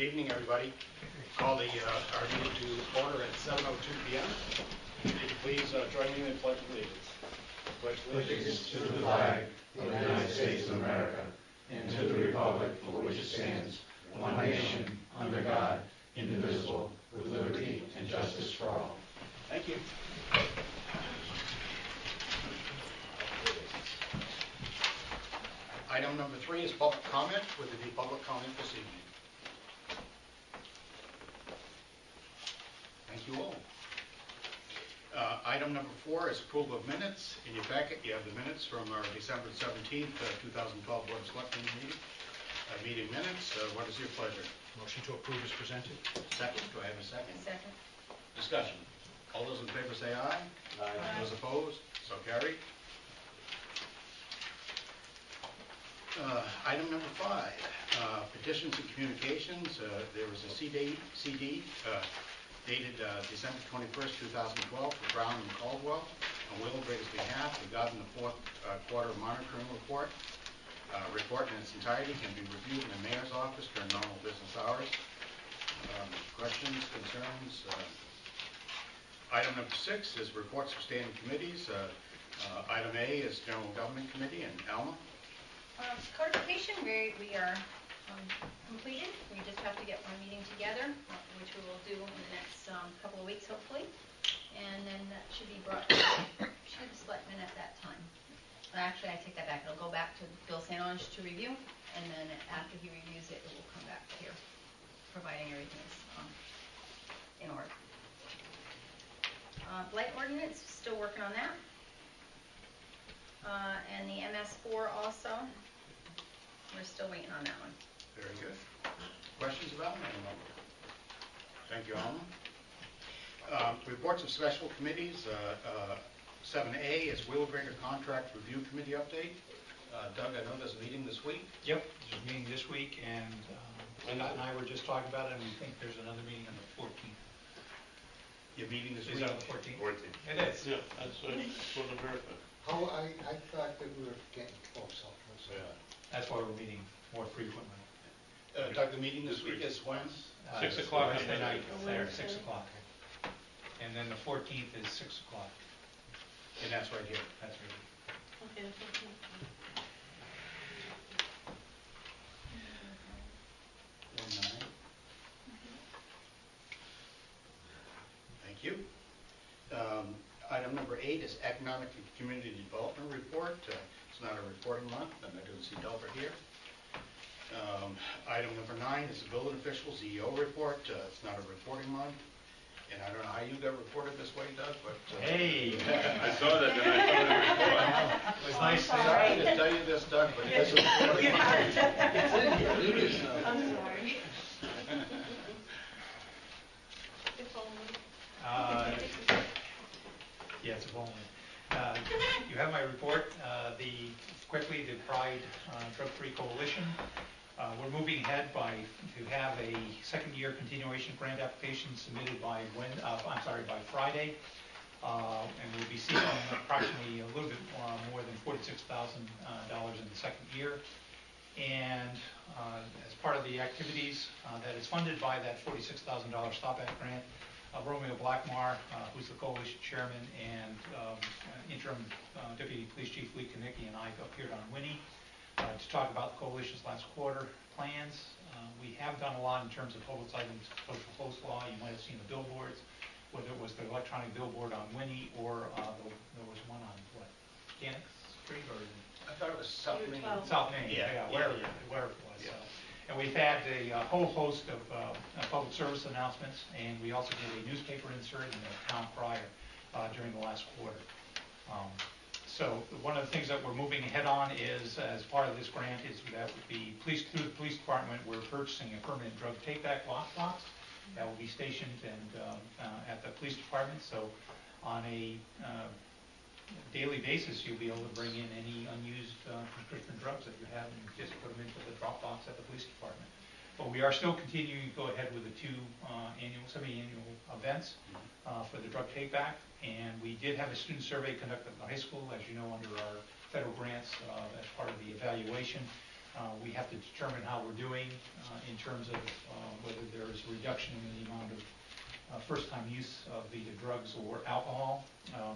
Good evening, everybody. Call our meeting to order at 7:02 p.m. Would you please join me in the Pledge of Allegiance? Pledge allegiance to the flag of the United States of America and to the republic for which it stands, one nation, under God, indivisible, with liberty and justice for all. Thank you. Item number 3 is public comment. Would there be public comment this evening? Thank you all. Item number 4 is approval of minutes. In your packet, you have the minutes from our December 17th, 2012 Board of Selectmen meeting minutes. What is your pleasure? Motion to approve is presented. Second. Do I have a second? Second. Discussion. All those in favor say aye. Aye. Those opposed? So carried. Item number 5, petitions and communications. There was a CD dated December 21st, 2012 for Brown and Caldwell on Willowbridge's behalf regarding the fourth quarter monitoring report. Report in its entirety can be reviewed in the mayor's office during normal business hours. Questions, concerns? Item number 6 is reports for standing committees. Item A is General Government Committee, and Alma. Codification, we are completed. We just have to get one meeting together, which we will do in the next couple of weeks, hopefully. And then that should be brought to the Selectman at that time. Actually, I take that back. It'll go back to Bill St. Onge to review, and then after he reviews it, it will come back here, providing everything is in order. Blight ordinance, still working on that. And the MS4 also, we're still waiting on that one. Very good. Questions about it? Thank you, Alma. Reports of special committees. 7A is Wheelbreaker Contract Review Committee update. Doug, I know there's a meeting this week. Yep, there's a meeting this week, and Scott and I were just talking about it, and we think there's another meeting on the 14th. Your meeting this Is week? that on the 14th? 14th. It is. Yeah, that's what the verify. I thought that we were getting close up. Yeah. That's why we're meeting more frequently. Doug, the meeting this week is when? 6 o'clock. Wednesday night, there, 6 o'clock. And then the 14th is 6 o'clock. And that's right here. That's right. Okay, the 14th. Thank you. Item number 8 is Economic and Community Development Report. It's not a reporting month, and I don't see Delbert here. Item number 9 is the building official CEO report. It's not a reporting month. And I don't know how you got reported this way, Doug, but... Hey! I saw that, and I saw the report. It was nice. Sorry to tell you this, Doug, but it is a reporting month. It's in here. It is. I'm sorry. Yeah, it's a bowling. You have my report. Quickly, the Pride Drug-Free Coalition. We're moving ahead to have a second-year continuation grant application submitted by Friday, and we'll be seeking approximately a little bit more than $46,000 in the second year. And as part of the activities that is funded by that $46,000 Stop Act grant, Romeo Blackmar, who's the coalition chairman, and interim Deputy Police Chief Lee Kanicki and I appeared on Winnie to talk about the coalition's last quarter plans. We have done a lot in terms of publicizing social host law. You might have seen the billboards, whether it was the electronic billboard on Winnie or there was one on, what, Ganix Street or... I thought it was South Main. South Main, wherever it was. Yeah. And we've had a whole host of public service announcements, and we also did a newspaper insert in the town crier during the last quarter. So one of the things that we're moving ahead on is, as part of this grant, is that through the police department, we're purchasing a permanent drug take-back lockbox that will be stationed at the police department. So on a daily basis, you'll be able to bring in any unused prescription drugs that you have and just put them into the drop box at the police department. But we are still continuing to go ahead with the 2 semi-annual events for the drug take-back. And we did have a student survey conducted at the high school, as you know, under our federal grants as part of the evaluation. We have to determine how we're doing in terms of whether there is a reduction in the amount of first-time use of either drugs or alcohol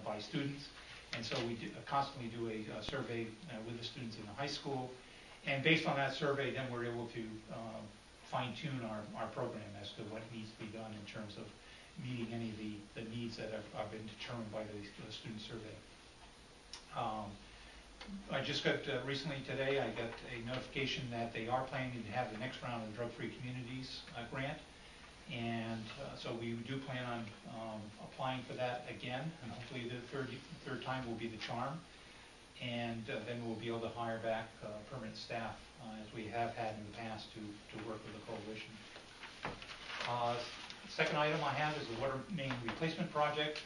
by students. And so we constantly do a survey with the students in the high school. And based on that survey, then we're able to fine-tune our program as to what needs to be done in terms of meeting any of the needs that have been determined by the student survey. I just got recently today, I got a notification that they are planning to have the next round of the Drug-Free Communities grant. And so we do plan on applying for that again, and hopefully the third time will be the charm. And then we'll be able to hire back permanent staff as we have had in the past to work with the coalition. Second item I have is the water main replacement project.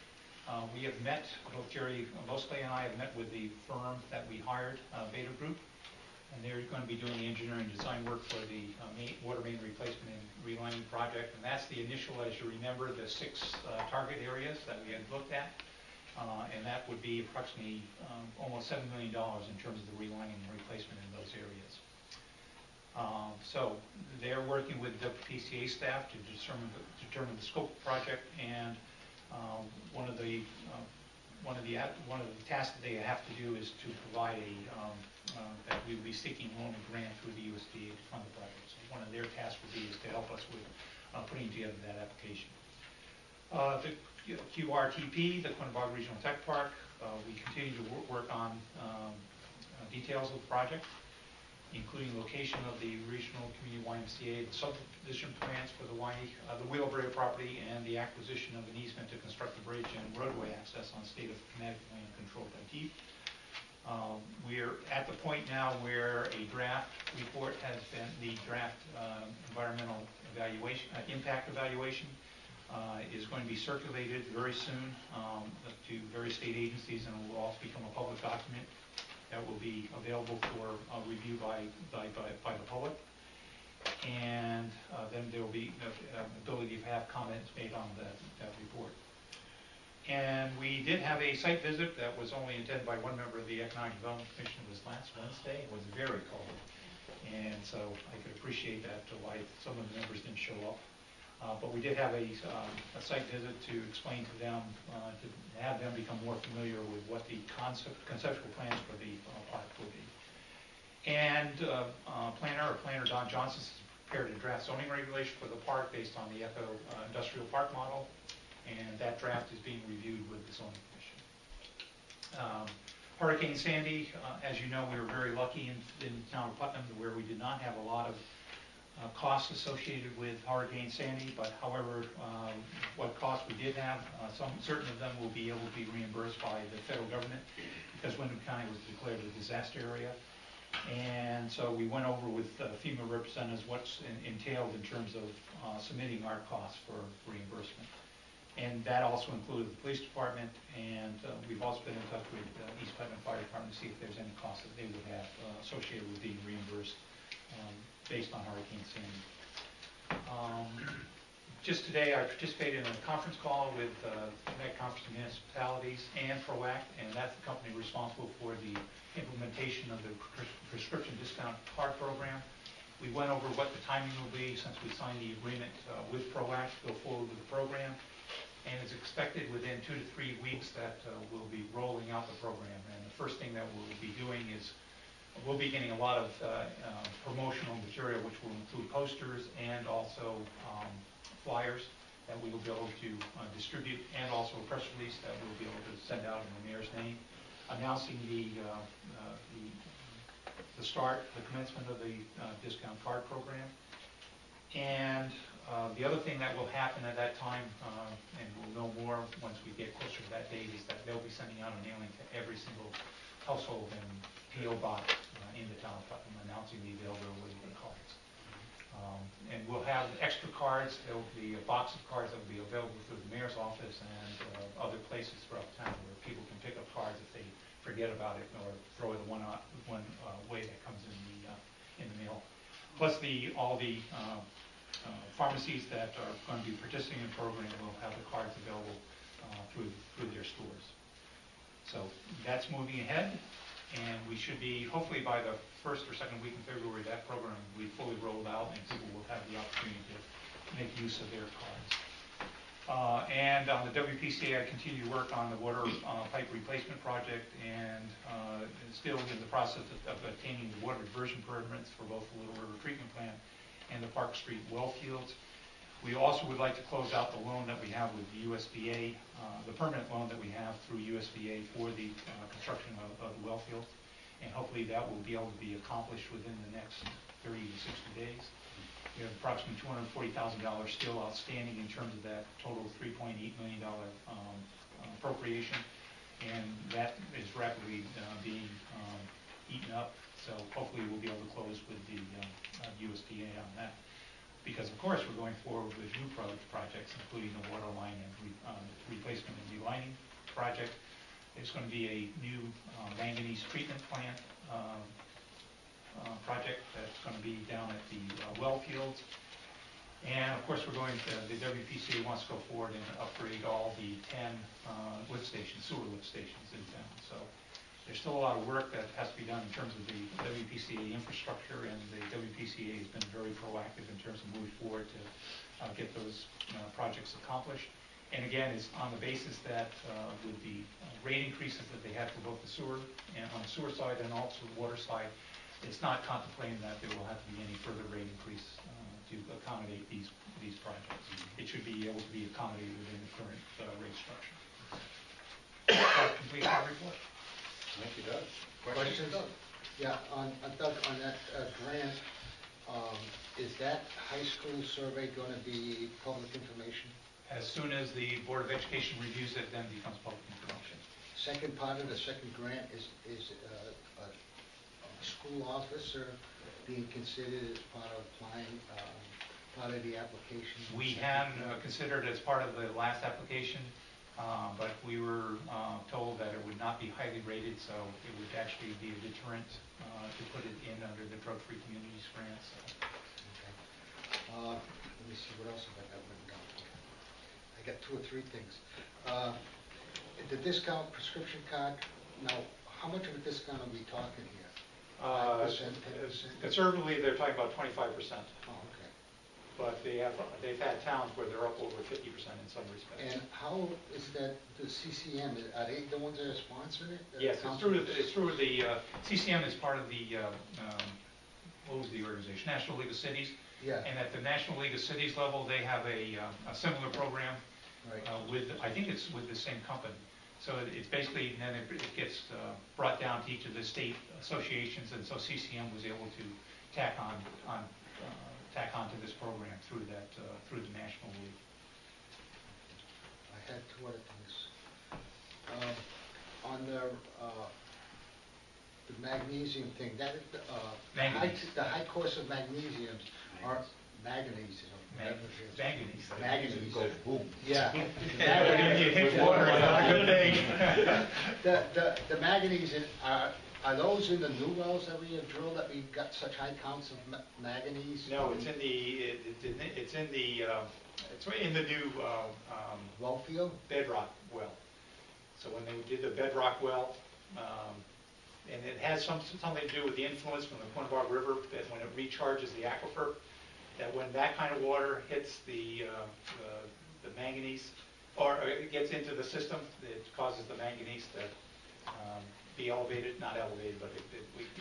We have met, both Jerry Mostley and I have met with the firm that we hired, Beta Group, and they're going to be doing the engineering design work for the water main replacement and relining project. And that's the initial, as you remember, the 6 target areas that we had looked at. And that would be approximately almost $7 million in terms of the relining and replacement in those areas. So they're working with the PCA staff to determine the scope of the project, and one of the tasks that they have to do is to provide that we will be seeking loan and grant through the USDA to fund the project. So one of their tasks will be is to help us with putting together that application. The QRTP, the Quinebaug Regional Tech Park, we continue to work on details of the project, including location of the regional community YMCA, the subdivision plans for the Wheelbury property, and the acquisition of an easement to construct the bridge and roadway access on state of Connecticut land controlled by DEEP. We're at the point now where a draft report has been, the draft environmental evaluation, impact evaluation is going to be circulated very soon to various state agencies, and will also become a public document that will be available for review by the public. And then there will be ability to have comments made on that report. And we did have a site visit that was only attended by one member of the Economic Development Commission. It was last Wednesday. It was very cold. And so I could appreciate that, why some of the members didn't show up. But we did have a site visit to explain to them, to have them become more familiar with what the conceptual plans for the park will be. And Planner Don Johnson has prepared a draft zoning regulation for the park based on the Eco Industrial Park model, and that draft is being reviewed with the zoning commission. Hurricane Sandy, as you know, we were very lucky in the town of Putnam where we did not have a lot of costs associated with Hurricane Sandy, but however, what costs we did have, certain of them will be able to be reimbursed by the federal government because Windham County was declared a disaster area. And so we went over with FEMA representatives what's entailed in terms of submitting our costs for reimbursement. And that also included the police department, and we've also been in touch with East Putnam Fire Department to see if there's any costs that they would have associated with being reimbursed based on Hurricane Sandy. Just today I participated in a conference call with Connect Conference of Municipalities and PROACT, and that's the company responsible for the implementation of the prescription discount card program. We went over what the timing will be since we signed the agreement with PROACT to go forward with the program, and it's expected within 2 to 3 weeks that we'll be rolling out the program. And the first thing that we'll be doing is we'll be getting a lot of promotional material, which will include posters and also flyers that we will be able to distribute, and also a press release that we'll be able to send out in the mayor's name, announcing the commencement of the discount card program. And the other thing that will happen at that time, and we'll know more once we get closer to that date, is that they'll be sending out a mailing to every single household and P.O. box in the town of Putnam announcing the availability of the cards. And we'll have extra cards. There will be a box of cards that will be available through the mayor's office and other places throughout town where people can pick up cards if they forget about it or throw it one way that comes in the mail. Plus all the pharmacies that are going to be participating in the program will have the cards available through their stores. So that's moving ahead. And we should be, hopefully by the first or second week in February, that program will be fully rolled out and people will have the opportunity to make use of their cards. And on the WPCA, I continue to work on the water pipe replacement project and still in the process of obtaining the water diversion permits for both the Little River Treatment Plant and the Park Street well fields. We also would like to close out the loan that we have with the USDA, the permanent loan that we have through USDA for the construction of the well fields. And hopefully that will be able to be accomplished within the next 30 to 60 days. We have approximately $240,000 still outstanding in terms of that total $3.8 million appropriation, and that is rapidly being eaten up. So hopefully we'll be able to close with the USDA on that. Because of course we're going forward with new projects, including the water line and replacement and relining project. There's going to be a new manganese treatment plant project that's going to be down at the well fields. And of course we're going to, the WPCA wants to go forward and upgrade all the 10 lift stations, sewer lift stations in town. So there's still a lot of work that has to be done in terms of the WPCA infrastructure, and the WPCA has been very proactive in terms of moving forward to get those projects accomplished. And again, it's on the basis that with the rate increases that they had for both the sewer and on the sewer side and also the water side, it's not contemplating that there will have to be any further rate increase to accommodate these projects. It should be able to be accommodated within the current rate structure. That completes my report. Thank you, Doug. Questions? Yeah, on Doug, on that grant, is that high school survey going to be public information? As soon as the Board of Education reviews it, then it becomes public information. Second part of the second grant is a school officer being considered as part of applying, part of the application? We had considered as part of the last application, but we were told that it would not be highly rated, so it would actually be a deterrent to put it in under the drug-free communities grant. So. Okay. Let me see, what else have I got written down? I got 2 or 3 things. The discount prescription card, now, how much of a discount are we talking here? 5%, 10%? Conservatively, they're talking about 25%. Oh, okay. But they've had towns where they're up over 50% in some respects. And how is that, the CCM, are they the ones that are sponsoring it? Yes, it's through the, CCM is part of the, what was the organization? National League of Cities. Yeah. And at the National League of Cities level, they have a similar program. Right. With, I think it's with the same company. So it's basically, then it gets brought down to each of the state associations, and so CCM was able to tack onto this program through that through the National League. I had 2 other things. On the magnesium thing, that the high cost of magnesium are manganese. Manganese. Go boom. Yeah. The manganese, are those in the new wells that we have drilled that we've got such high counts of manganese? No, it's in the new well field bedrock well. So when they did the bedrock well, and it has something to do with the influence from the Putnam River, that when it recharges the aquifer, that when that kind of water hits the manganese, or it gets into the system, it causes the manganese to be elevated, not elevated, but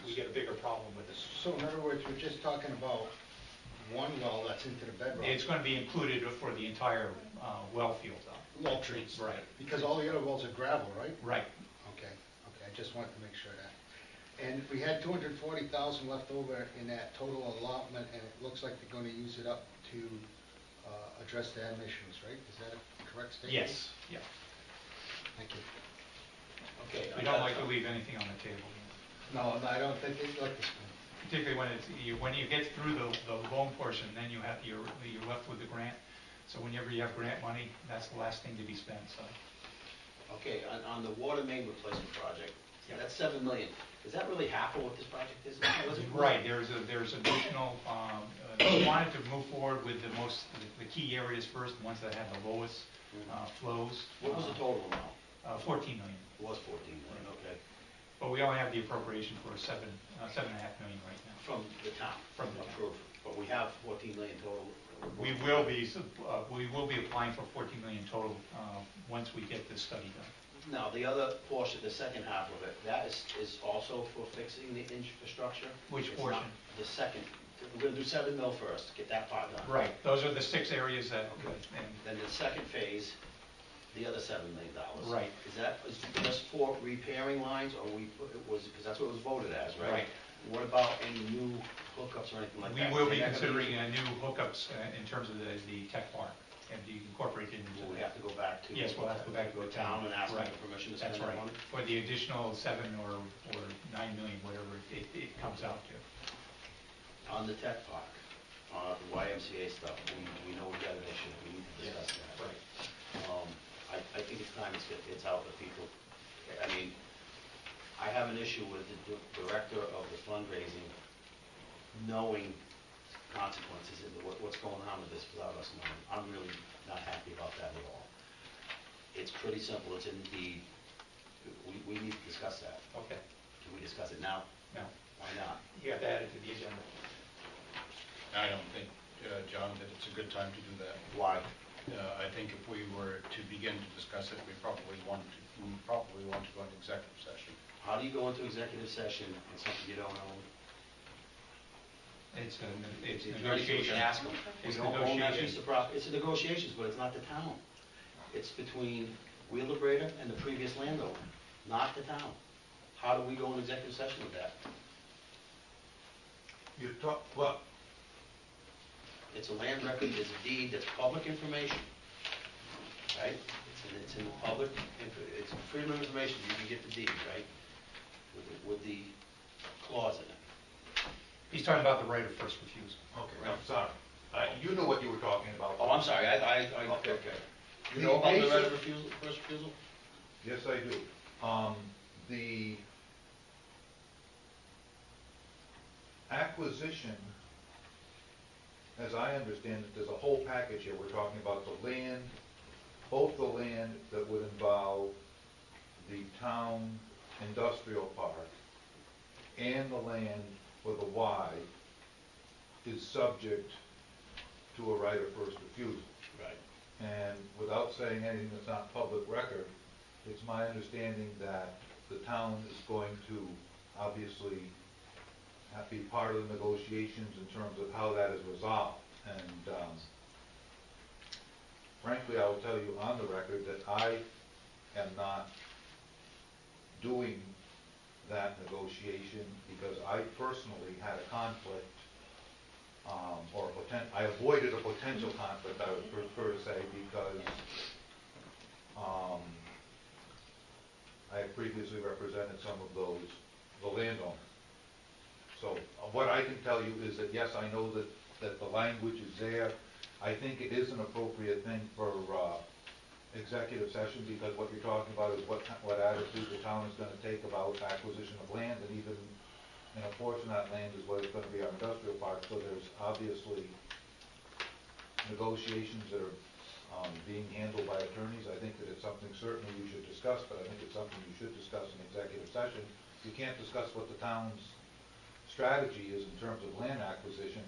we get a bigger problem with it. So in other words, we're just talking about one well that's into the bedrock. It's going to be included for the entire well field. Well trees. Right. Because all the other wells are gravel, right? Right. Okay, I just wanted to make sure of that. And we had $240,000 left over in that total allotment, and it looks like they're going to use it up to address the emissions, right? Is that a correct statement? Yes. Yeah. Thank you. Okay. We don't like to leave anything on the table. No, I don't think they'd like this one. Particularly when you get through the loan portion, then you're left with the grant. So whenever you have grant money, that's the last thing to be spent. So. Okay, on the water main replacement project, Yeah. that's $7 million. Is that really half of what this project is? Right. There's additional. We wanted to move forward with the key areas first, the ones that have the lowest flows. What was the total amount? 14 million. It was 14 million. Okay. But we only have the appropriation for $7.5 million right now. From the town. From the town. Approved. But we have 14 million total. We will be applying for 14 million total once we get this study done. Now, the other portion, the second half of it, that is also for fixing the infrastructure? Which It's portion? not The second. We're gonna do 7 mil first, get that part done. Right, those are the 6 areas that, and Then the second phase, the other $7 million. Right. Is that just for repairing lines, or because that's what it was voted as, right? Right. What about any new hookups or anything like we that? will be Is that gonna considering new hookups in terms of the tech park, and be incorporated into Will we that. have to go back to? Yes, we'll have to go back to the town. And ask them Right. for permission to spend That's that right, money? for the additional 7 or 9 million, whatever it comes out to. On the tech park, the YMCA stuff, we know we got an issue, we need to discuss that. Right. I think it's time it's out to people. I mean, I have an issue with the director of the fundraising knowing consequences of what's going on with this without us knowing. I'm really not happy about that at all. It's pretty simple, it's in the deed. We need to discuss that. Okay. Can we discuss it now? No, Why not? you have to add it to the agenda. I don't think, John, that it's a good time to do that. Why? I think if we were to begin to discuss it, we probably want to go into executive session. How do you go into executive session on something you don't own? It's The attorney negotiation. can ask them. We It's don't own that piece negotiation. of property. It's a negotiations, but it's not the town. It's between Wheeler and the previous landowner, not the town. How do we go into executive session with that? You talk, well, It's a land record, it's a deed, that's public information, right? It's in the public, it's freedom of information, you can get the deed, right? With the clause in it. He's talking about the right of first refusal. okay, I'm sorry. You know what you were talking about. Oh, I'm sorry, okay. You know about the right of refusal, first refusal? Yes, I do. The acquisition, as I understand it, there's a whole package here. We're talking about the land, both the land that would involve the town industrial park and the land for the Y is subject to a right of first refusal. Right. And without saying anything that's not public record, it's my understanding that the town is going to obviously be part of the negotiations in terms of how that is resolved. And frankly, I will tell you on the record that I am not doing that negotiation because I personally had a conflict, I avoided a potential conflict, I would prefer to say, because I had previously represented some of the landowners. So what I can tell you is that, yes, I know that the language is there. I think it is an appropriate thing for executive session because what you're talking about is what attitude the town is going to take about acquisition of land, and even in a portion of that land is what it's going to be our industrial park. So there's obviously negotiations that are being handled by attorneys. I think that it's something certainly you should discuss, but I think it's something you should discuss in executive session. You can't discuss what the town's strategy is in terms of land acquisition.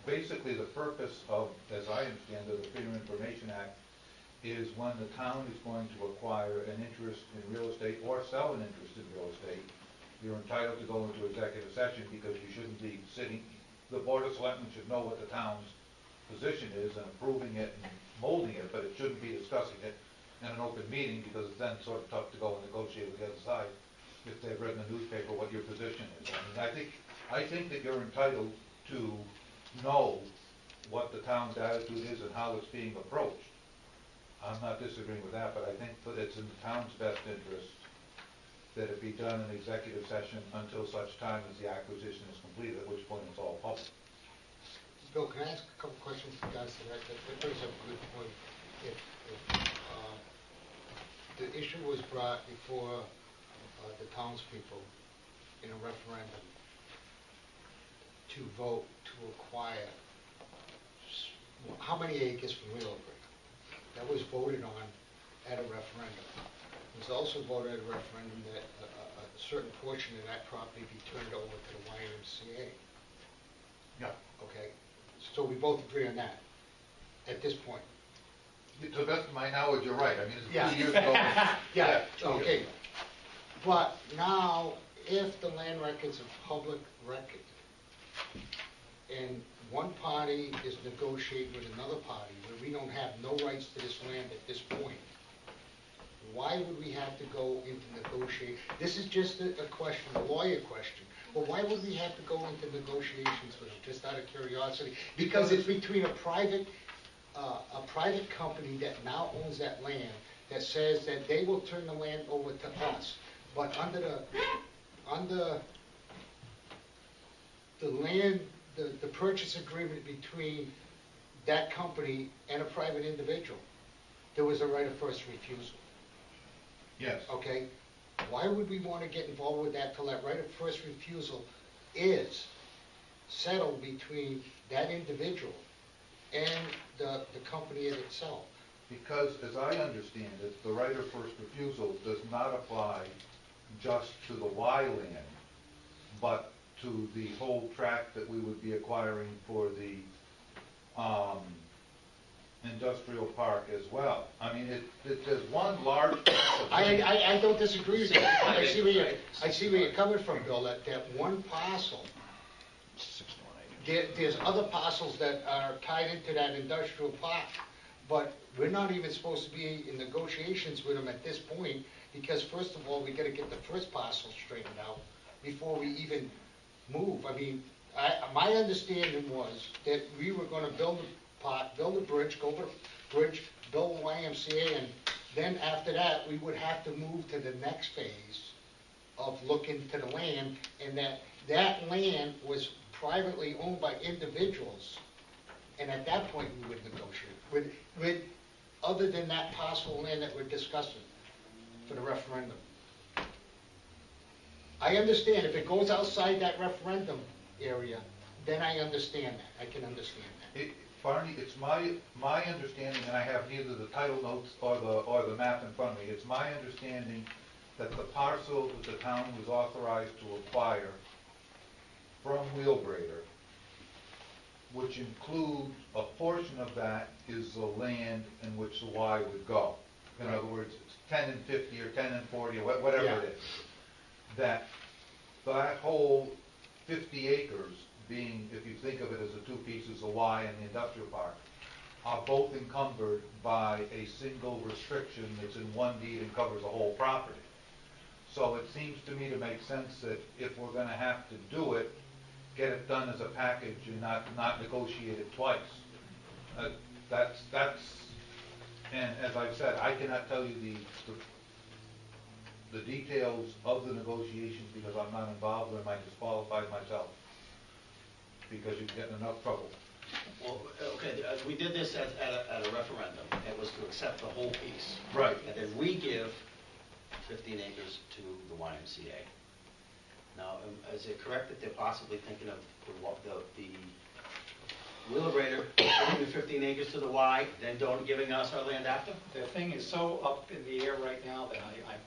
Basically, the purpose of, as I understand it, the Freedom of Information Act is when the town is going to acquire an interest in real estate or sell an interest in real estate, you're entitled to go into executive session because you shouldn't be sitting, the Board of Selectmen should know what the town's position is and approving it and molding it, but it shouldn't be discussing it in an open meeting because it's then sort of tough to go and negotiate with the other side if they've read in the newspaper what your position is. I mean, I think that you're entitled to know what the town's attitude is and how it's being approached. I'm not disagreeing with that, but I think that it's in the town's best interest that it be done in executive session until such time as the acquisition is completed, at which point it's all public. Bill, can I ask a couple questions to guys? That brings up a good point. If the issue was brought before the townspeople in a referendum to vote to acquire how many acres from Wheeler? That was voted on at a referendum. was also voted at a referendum that a certain portion of that property be turned over to the YMCA. Yeah. Okay, so we both agree on that at this point. To the best of my knowledge, you're right. I mean, it's Yeah. 2 years ago. Yeah, 2 years okay. ago. But now, if the land record's a public record, and one party is negotiating with another party where we don't have no rights to this land at this point, why would we have to go into negotiate? This is just a question, a lawyer question. But why would we have to go into negotiations with them, just out of curiosity? Because it's between a private company that now owns that land, that says that they will turn the land over to us. But under the land, the purchase agreement between that company and a private individual, there was a right of first refusal. Yes. Okay? Why would we want to get involved with that till that right of first refusal is settled between that individual and the company in itself? Because, as I understand it, the right of first refusal does not apply just to the Y land, but to the whole tract that we would be acquiring for the industrial park as well. I mean, there's one large... I don't disagree with you. I see where you're coming from, Bill, that one parcel, there's other parcels that are tied into that industrial park, but we're not even supposed to be in negotiations with them at this point, because first of all, we gotta get the first parcel straightened out before we even move. I mean, my understanding was that we were gonna build a park, build a bridge, go over the bridge, build a YMCA, and then after that, we would have to move to the next phase of looking to the land, and that land was privately owned by individuals, and at that point, we would negotiate with other than that parcel of land that we're discussing for the referendum. I understand if it goes outside that referendum area, then I understand that. I can understand that. Barney, it's my understanding, and I have neither the title notes or the map in front of me, it's my understanding that the parcel that the town was authorized to acquire from Wheelbrader, which includes a portion of that is the land in which the Y would go. In other words, it's 10 and 50 or 10 and 40 or whatever it is. That whole 50 acres being, if you think of it as the two pieces, the Y and the industrial park, are both encumbered by a single restriction that's in one deed and covers the whole property. So it seems to me to make sense that if we're going to have to do it, get it done as a package and not negotiate it twice. And as I've said, I cannot tell you the details of the negotiations because I'm not involved, or I might disqualify myself because you get in enough trouble. Well, okay, we did this at a referendum. It was to accept the whole piece. Right. And then we give 15 acres to the YMCA. Now, is it correct that they're possibly thinking of the Wheelbrader giving the 15 acres to the Y, then don't giving us our land after? The thing is so up in the air right now that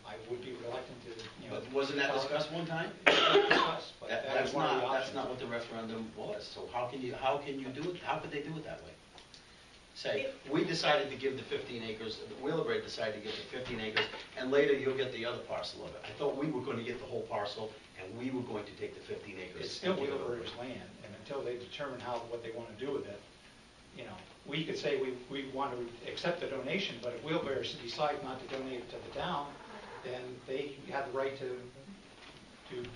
I would be reluctant to, But wasn't that discussed one time? discuss, but That's one of the not options. what the referendum was. So how can you do it? How could they do it that way? Say, we decided to give the 15 acres, Wheelbrader decided to give the 15 acres, and later you'll get the other parcel of it. I thought we were going to get the whole parcel, and we were going to take the 15 acres. It's still Wheelbrader's land, and until they determine what they want to do with it, we could say we want to accept the donation, but if Wheelbrader decides not to donate it to the town, then they have the right to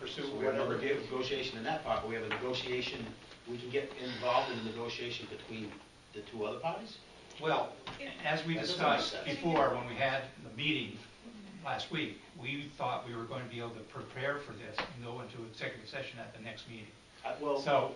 pursue So we have no whatever. negotiation in that part, but we have a negotiation, we can get involved in the negotiation between the two other parties? Well, as we That doesn't discussed make sense. before, when we had the meeting last week, we thought we were going to be able to prepare for this and go into executive session at the next meeting. Well, So,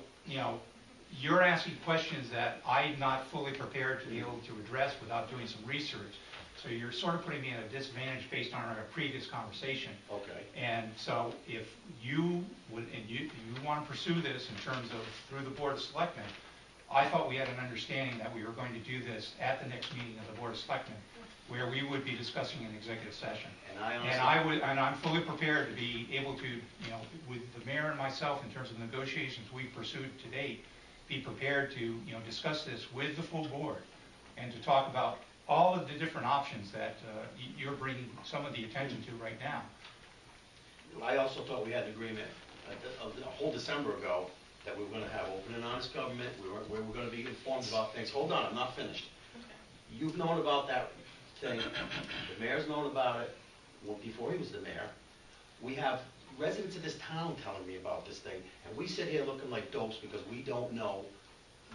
you're asking questions that I'm not fully prepared to be able to address without doing some research. So you're sort of putting me at a disadvantage based on our previous conversation. okay. And so if you would, and you want to pursue this in terms of through the Board of Selectmen, I thought we had an understanding that we were going to do this at the next meeting of the Board of Selectmen. where we would be discussing an executive session. And I'm fully prepared to be able to, with the mayor and myself, in terms of negotiations we've pursued to date, be prepared to, discuss this with the full board and to talk about all of the different options that you're bringing some of the attention to right now. I also thought we had an agreement a whole December ago that we were going to have open and honest government, we were going to be informed about things. Hold on, I'm not finished. You've known about that thing, the mayor's known about it before he was the mayor. We have residents of this town telling me about this thing, and we sit here looking like dopes because we don't know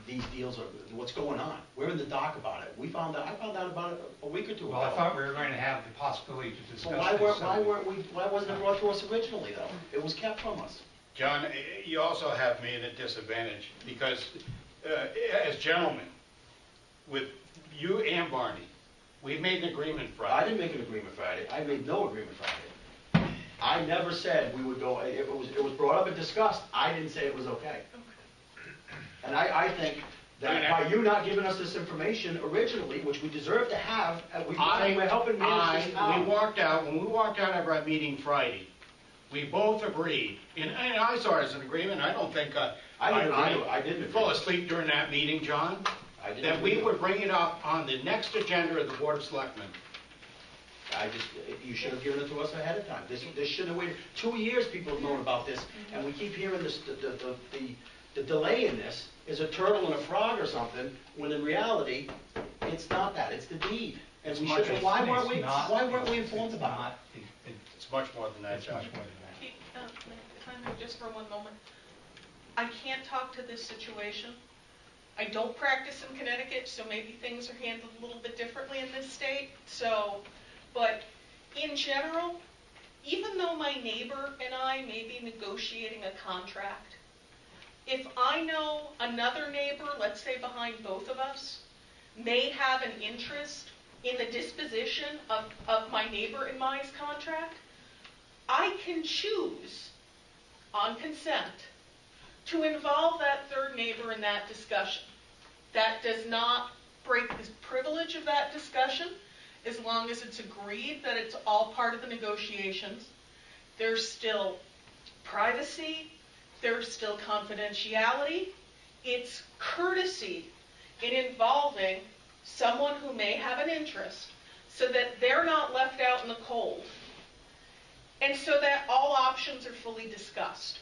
these deals, what's going on. We're in the dark about it. I found out about it a week or two ago. Well, I thought we were going to have the possibility to discuss Well, why wasn't it brought to us originally, though? It was kept from us. John, you also have me at a disadvantage because as gentlemen, with you and Barney, we've made an agreement Friday. I didn't make an agreement Friday. I made no agreement Friday. I never said we would go, it was brought up and discussed. I didn't say it was okay. And I think that by you not giving us this information originally, which we deserve to have, we're helping manage this town. When we walked out of our meeting Friday, we both agreed, and I saw it as an agreement. I don't think I didn't fall asleep during that meeting, John, that we would bring it up on the next agenda of the Board of Selectmen. You should have given it to us ahead of time. This shouldn't have waited. 2 years people have known about this, and we keep hearing this, the delay in this is a turtle and a frog or something, when in reality, it's not that, it's the deed. And we should have, why weren't we informed about it? It's much more than that, It's John. much more than that. If I may, just for one moment. I can't talk to this situation. I don't practice in Connecticut, so maybe things are handled a little bit differently in this state. But in general, even though my neighbor and I may be negotiating a contract, if I know another neighbor, let's say behind both of us, may have an interest in the disposition of my neighbor and mine's contract, I can choose, on consent, to involve that third neighbor in that discussion. That does not break the privilege of that discussion, as long as it's agreed that it's all part of the negotiations. There's still privacy, there's still confidentiality. It's courtesy in involving someone who may have an interest so that they're not left out in the cold, and so that all options are fully discussed.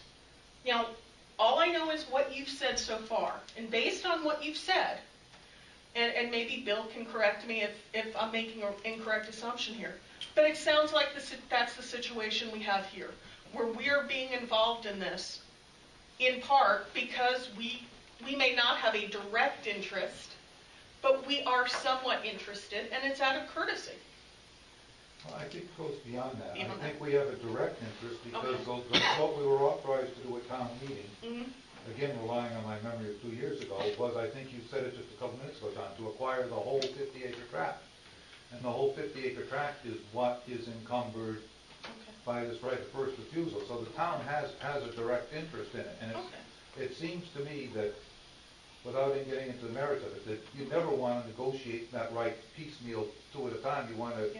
Now, all I know is what you've said so far, and based on what you've said, and maybe Bill can correct me if I'm making an incorrect assumption here, but it sounds like that's the situation we have here, where we're being involved in this, in part because we may not have a direct interest, but we are somewhat interested, and it's out of courtesy. Well, I think it goes beyond that. I think we have a direct interest because that's what we were authorized to do at town meeting. Mm-hmm. Again, relying on my memory of 2 years ago, was, I think you said it just a couple minutes ago, John, to acquire the whole 50-acre tract. And the whole 50-acre tract is what is encumbered by this right of first refusal. So the town has a direct interest in it. And it seems to me that, without getting into the merits of it, that you never want to negotiate that right piecemeal, two at a time. You want to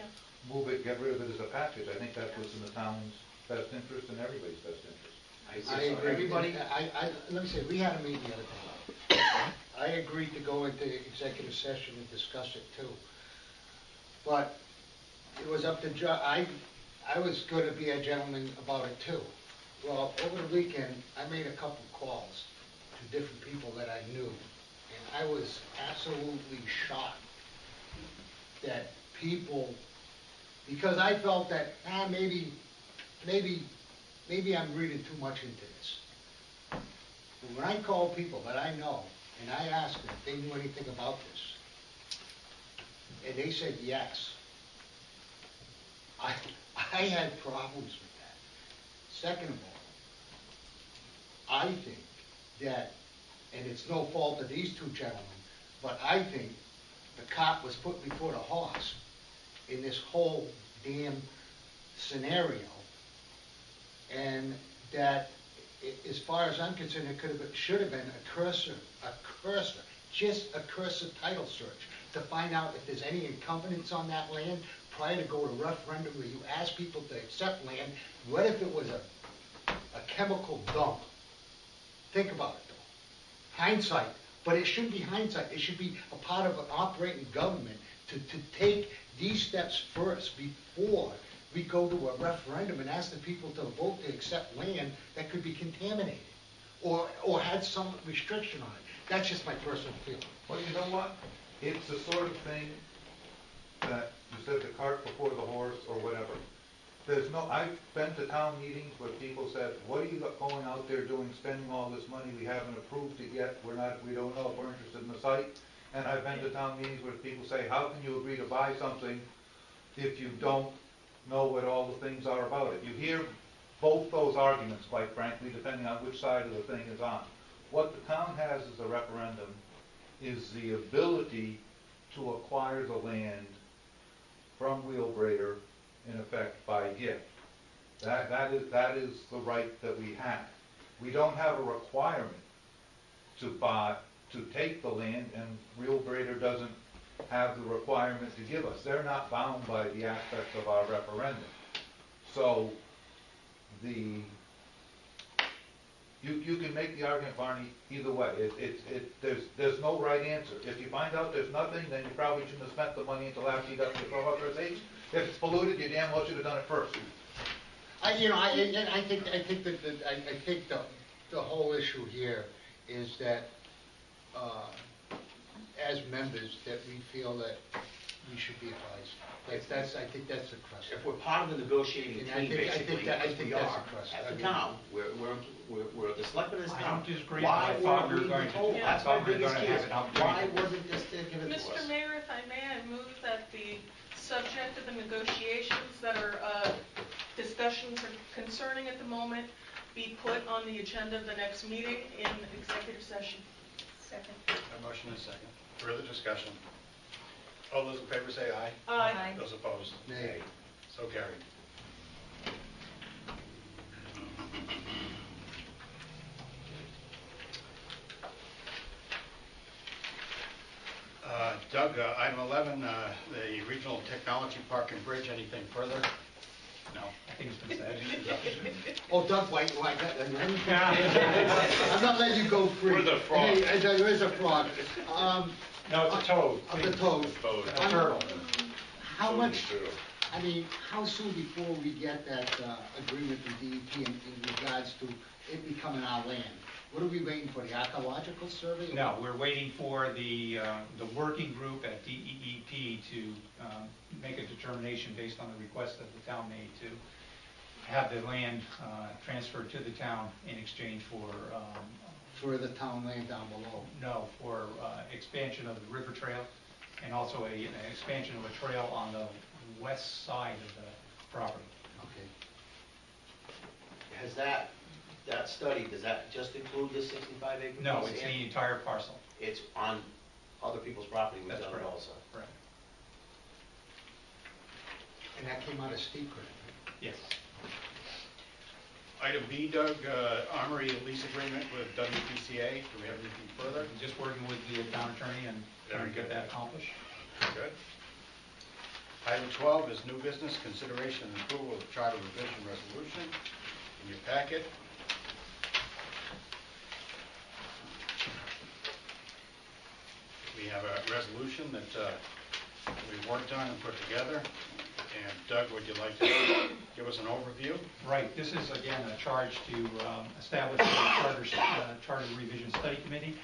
move it, get rid of it as a package. I think that's what's in the town's best interest and everybody's best interest. I agree. Everybody, let me say, we had a meeting the other day. I agreed to go into executive session and discuss it too. But it was up to John. I was going to be a gentleman about it too. Well, over the weekend, I made a couple calls to different people that I knew, and I was absolutely shocked that people, because I felt that maybe I'm reading too much into this. But when I call people that I know and I asked them if they knew anything about this, and they said yes, I had problems with that. Second of all, I think that, and it's no fault of these two gentlemen, but I think the cop was put before the horse in this whole damn scenario, and that, as far as I'm concerned, should have been a cursor, just a cursor title search. to find out if there's any incumbents on that land prior to go to referendum where you ask people to accept land. What if it was a chemical dump? Think about it though. Hindsight. But it shouldn't be hindsight. It should be a part of an operating government to take these steps first before we go to a referendum and ask the people to vote to accept land that could be contaminated or had some restriction on it. That's just my personal feeling. Well, you know what? It's the sort of thing that you said, the cart before the horse or whatever. I've been to town meetings where people said, what are you going out there doing, spending all this money? We haven't approved it yet. We don't know if we're interested in the site. And I've been to town meetings where people say, how can you agree to buy something if you don't know what all the things are about it? You hear both those arguments, quite frankly, depending on which side of the thing is on. What the town has as a referendum is the ability to acquire the land from Wheelbrader, in effect, by gift. That is the right that we have. We don't have a requirement to take the land, and Wheelbrader doesn't have the requirement to give us. They're not bound by the aspects of our referendum. So you can make the argument, Barney, either way. There's no right answer. If you find out there's nothing, then you probably shouldn't have spent the money until after you got the authorization. If it's polluted, you damn well should have done it first. I think the whole issue here is that as members that we feel that we should be advised. I think that's the crux. If we're part of the negotiating team, basically, I think as we that's are, the crux. at the town, we're the selectmen as I town. don't disagree, but Why I thought weren't we were going to- told? I That's thought my we were biggest going to key. have an opportunity. Why wasn't this given to us? Mr. Mayor, if I may, I move that the subject of the negotiations that are discussions are concerning at the moment be put on the agenda of the next meeting in executive session. Second. A motion and a second. Further discussion? All those in favor say aye. Aye. Those opposed? Nay. So carried. Doug, item 11, the Regional Technology Park and Bridge, anything further? No. I think it's been said. Oh, Doug, wait, I'm not letting you go free. Where's the frog? Hey, there is a frog. No, it's a toad. The toad. A turtle. How much, I mean, how soon before we get that agreement with DEP in regards to it becoming our land? What are we waiting for, the archaeological survey? No, we're waiting for the working group at DEEP to make a determination based on the request that the town made to have the land transferred to the town in exchange for For the town land down below? for expansion of the river trail and also an expansion of a trail on the west side of the property. Okay. Has that study, does that just include the 65 acres? No, it's the entire parcel. It's on other people's property, we've That's done it correct. also. Correct. And that came out of steep grant? Yes. Item B, Doug, Armory lease agreement with WPCA. Do we have anything further? Just working with the town attorney and trying to get that accomplished. Good. Item 12 is new business, consideration and approval of charter revision resolution. In your packet. We have a resolution that we worked on and put together. And Doug, would you like to give us an overview? Right. This is, again, a charge to establish a charter revision study committee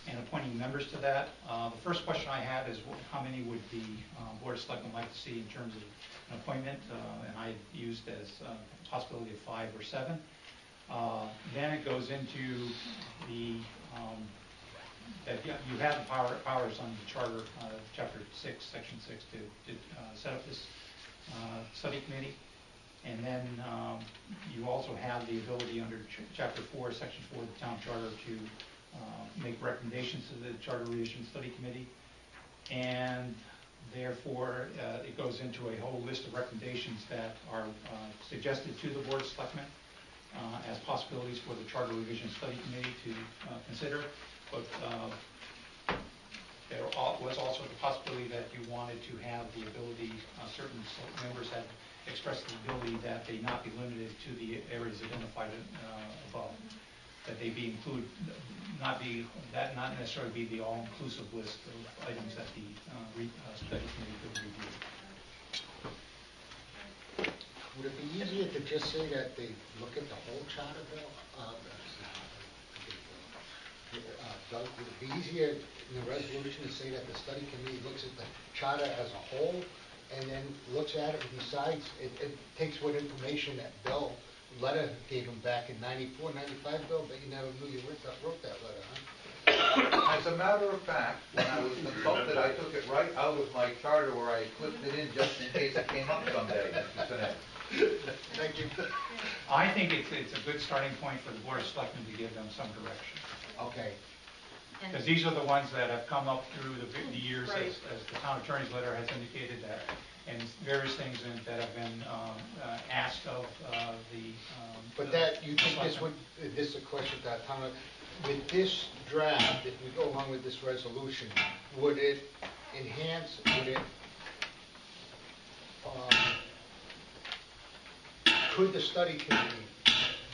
and appointing members to that. The first question I have is how many would the Board of Selectmen like to see in terms of an appointment? And I used as a possibility of 5 or 7. Then it goes into the that you have the powers under the charter, chapter 6, section 6, to set up this study committee. And then you also have the ability under chapter 4, section 4 of the town charter to make recommendations to the charter revision study committee. And therefore, it goes into a whole list of recommendations that are suggested to the Board of Selectmen as possibilities for the charter revision study committee to consider. But there was also the possibility that you wanted to have the ability, certain members had expressed the ability that they not be limited to the areas identified above, that they be included, not necessarily be the all-inclusive list of items that the study committee could review. Would it be easier to just say that they look at the whole charter bill? Doug, would it be easier in the resolution to say that the study committee looks at the charter as a whole and then looks at it and decides, it takes what information that Bill letter gave him back in 94, 95, Bill, but you never knew you wrote that letter, huh? As a matter of fact, when I was consulted, I took it right out of my charter where I clipped it in just in case it came up someday, Mr. Sinek. Thank you. I think it's a good starting point for the Board of Selectmen to give them some direction. Okay. Because these are the ones that have come up through the years, Right. as the town attorney's letter has indicated that, and various things that have been asked of the. But that, you think this would, this is a question that Tom, with this draft, if we go along with this resolution, would it enhance, would it, could the study committee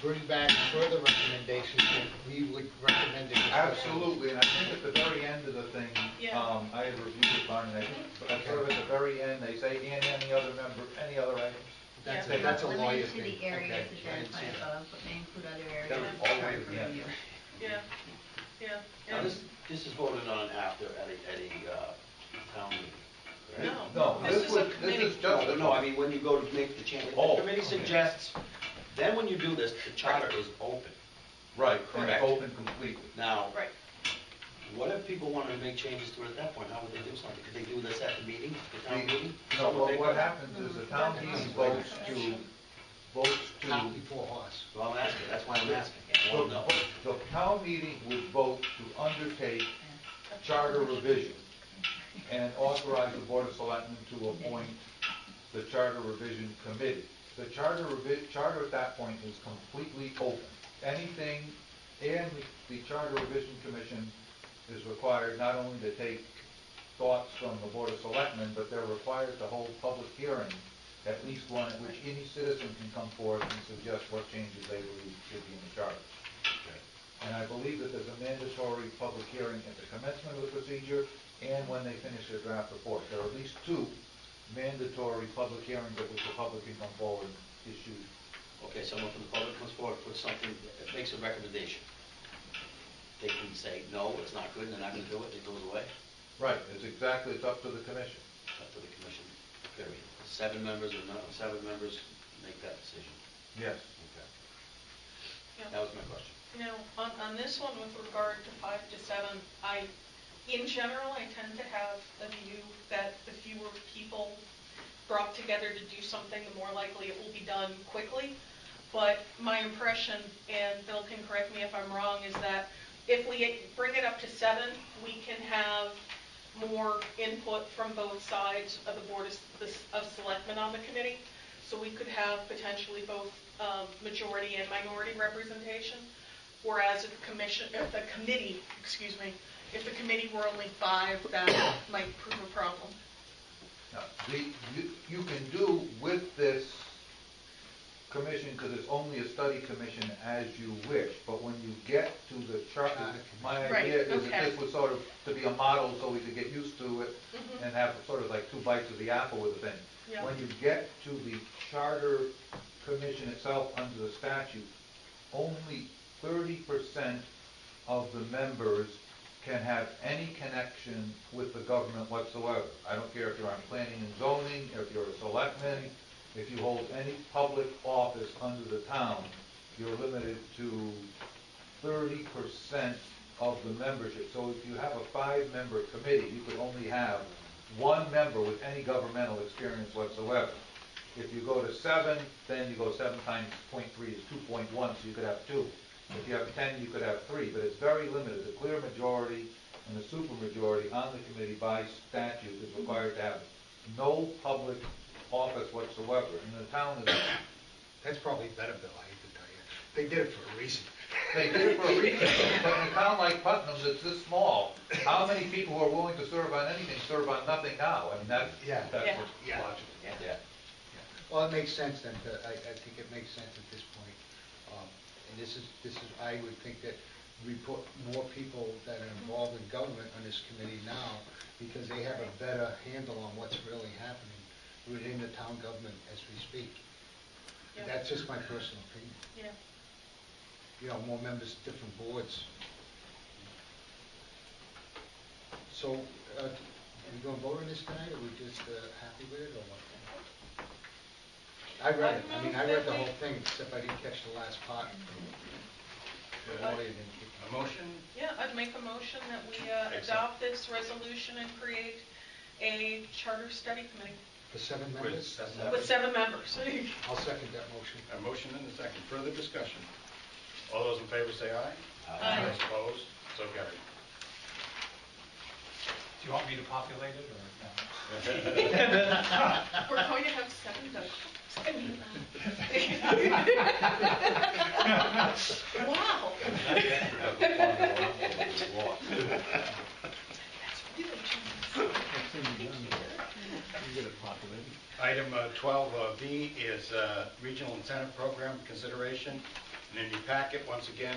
bring back further recommendations that we would recommend in this resolution? Absolutely, and I think at the very end of the thing, Yeah. I had reviewed it, Barney, and I think, but sort of at the very end, they say, and any other items? That's Yeah. a, that's a lawyer Limited thing. to the areas Okay, I didn't see identified that. above, but may include other areas. Gotta be all the way to the end. Review. Yeah, yeah. Now, And- this is voted on after at a town meeting, right? No, This is a this committee. is just a. No, I mean, when you go to make the change, if Oh, the committee okay. suggests, then when you do this, the charter is open. Right, and it's Correct. open completely. Now, Right. what if people wanted to make changes to it at that point? How would they do something? Could they do this at the meeting, the town meeting? No, Someone well, make what a- happens is the town meeting votes Top to, before horse. Well, I'm asking, that's why I'm asking. I want to know. the town meeting would vote to undertake charter revision and authorize the Board of Selectmen to appoint the charter revision committee. The charter at that point is completely open. Anything, and the charter revision commission is required not only to take thoughts from the Board of Selectmen, but they're required to hold public hearing, at least one at which any citizen can come forward and suggest what changes they believe should be in the charter. And I believe that there's a mandatory public hearing at the commencement of the procedure and when they finish their draft report. There are at least two mandatory public hearings at which the public can come forward and issue. Okay, someone from the public comes forward, puts something, that makes a recommendation. They can say, no, it's not good, and they're not going to do it, it goes away. Right, it's up to the commission. It's up to the commission, period. 7 members or not, 7 members make that decision. Yes. Okay. Yeah. That was my question. Now, on this one with regard to 5 to 7, in general, I tend to have a view that the fewer people brought together to do something, the more likely it will be done quickly. But my impression, and Bill can correct me if I'm wrong, is that if we bring it up to 7, we can have more input from both sides of the Board of Selectmen on the committee. So we could have potentially both majority and minority representation. Whereas if the committee were only 5, that might prove a problem. Now, you can do with this commission, because it's only a study commission, as you wish, but when you get to the charter, my Right, idea is that okay. this was sort of to be a model so we could get used to it and have sort of like 2 bites of the apple with the thing. Yeah. When you get to the charter commission itself under the statute, only 30% of the members can have any connection with the government whatsoever. I don't care if you're on planning and zoning, if you're a selectman, if you hold any public office under the town, you're limited to 30% of the membership. So if you have a 5-member committee, you could only have 1 member with any governmental experience whatsoever. If you go to 7, then you go 7 times 0.3 is 2.1, so you could have 2. If you have 10, you could have 3, but it's very limited. The clear majority and the supermajority on the committee by statute is required to have no public office whatsoever. And the town is, That's probably better, Bill, I hate to tell you. They did it for a reason. they did it for a reason, but in a town like Putnam that's this small, how many people who are willing to serve on anything serve on nothing now? I mean, that's Yeah. Yeah. what's Yeah. logical. Yeah. Well, it makes sense then, I think it makes sense at this point. And this is, I would think that we put more people that are involved in government on this committee now, because they have a better handle on what's really happening within the town government as we speak. Yeah. That's just my personal opinion. Yeah. You know, more members, different boards. So, we gonna vote on this tonight, or we just happy with it, or what? I read it, I read the whole thing, except I didn't catch the last part. A motion? Yeah, I'd make a motion that we adopt this resolution and create a charter study committee For 7 members? with 7 members. I'll second that motion. A motion and a second. Further discussion? All those in favor say aye. Aye. Those opposed? So carried. Do you want me to populate it, or no? We're going to have 7 votes. Wow. Item 12B is Regional Incentive Program consideration. And in your packet, once again,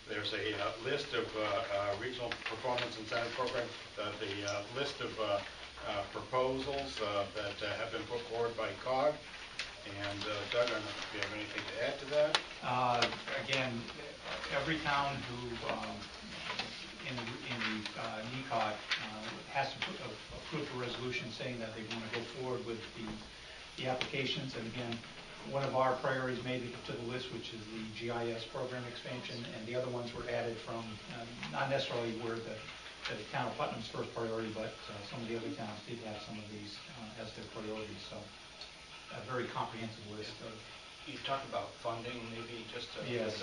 there's a list of Regional Performance Incentive Program, the list of proposals that have been put forward by COG. And Doug, I don't know if you have anything to add to that? Again, every town who, in the NECOG, has to approve a resolution saying that they want to go forward with the applications. And again, one of our priorities made it to the list, which is the GIS program expansion, and the other ones were added from, not necessarily were the town of Putnam's first priority, but some of the other towns did have some of these as their priorities. So a very comprehensive list of. You talked about funding, maybe just to... Yes,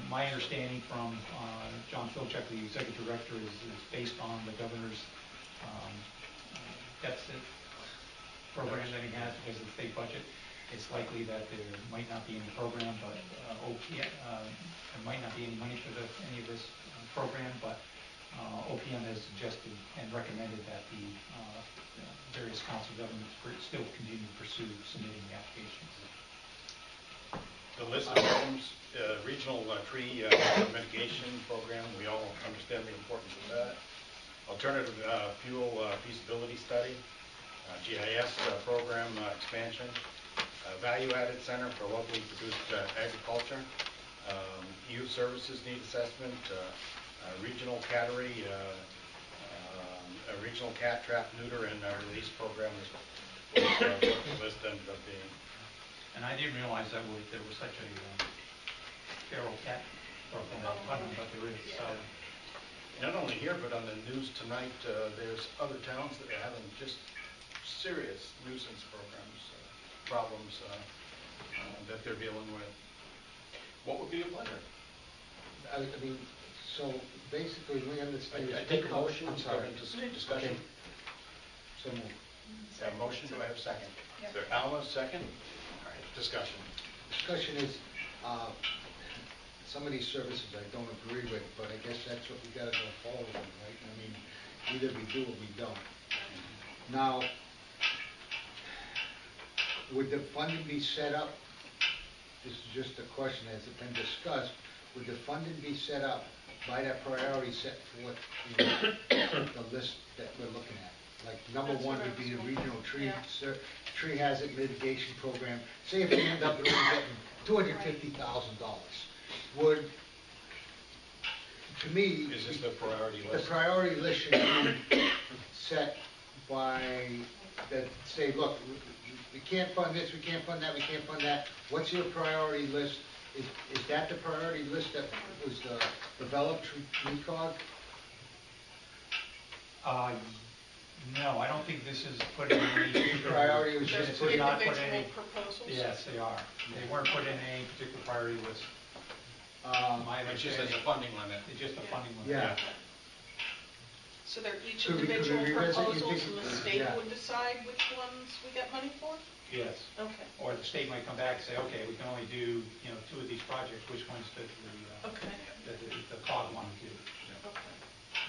my understanding from John Filchek, the executive director, is based on the governor's deficit program that he has because of the state budget. It's likely that there might not be any program, but OPM, there might not be any money for any of this program, but OPM has suggested and recommended that the various council governments still continue to pursue submitting the applications. The list of items, regional tree mitigation program, we all understand the importance of that. Alternative fuel feasibility study, GIS program expansion, value-added center for locally produced agriculture, youth services need assessment, regional cattery, a regional cat trap, neuter, and release program is what the list ended up being. And I didn't realize that there was such a feral cat program at Putnam, but there is. So. Not only here, but on the news tonight, there's other towns that are having just serious nuisance problems that they're dealing with. What would be a pleasure? I mean, so basically, we understand. I take a motion. I'm sorry. Discussion. So moved. Have a motion. Do I have a second? Yep. Alma, second. All right. Discussion. Discussion is, some of these services I don't agree with, but I guess that's what we gotta go forward with, right? I mean, either we do or we don't. Now, would the funding be set up, this is just a question, has it been discussed, would the funding be set up by that priority set forth in the list that we're looking at? Like, number That's one what I would be was the wondering. regional tree, Yeah. tree hazard mitigation program. Say if we end up only getting $250,000, would, to me, Is this the priority the list? priority list should be set by, that say, look, we can't fund this, we can't fund that, we can't fund that. What's your priority list? Is that the priority list that was developed through NECOG? No, I don't think this is put in any Priority was There's just This is not put individual any. proposals? Yes, they are. They weren't put in any particular priority list. My It's just as understanding, a funding limit. it's just a funding limit. Yeah. So they're each Could we individual revisit, you proposals, think- and the state yeah. would decide which ones we get money for? Yes. Okay, Or the state might come back and say, okay, we can only do, 2 of these projects, which ones does okay, the COG want to do? okay.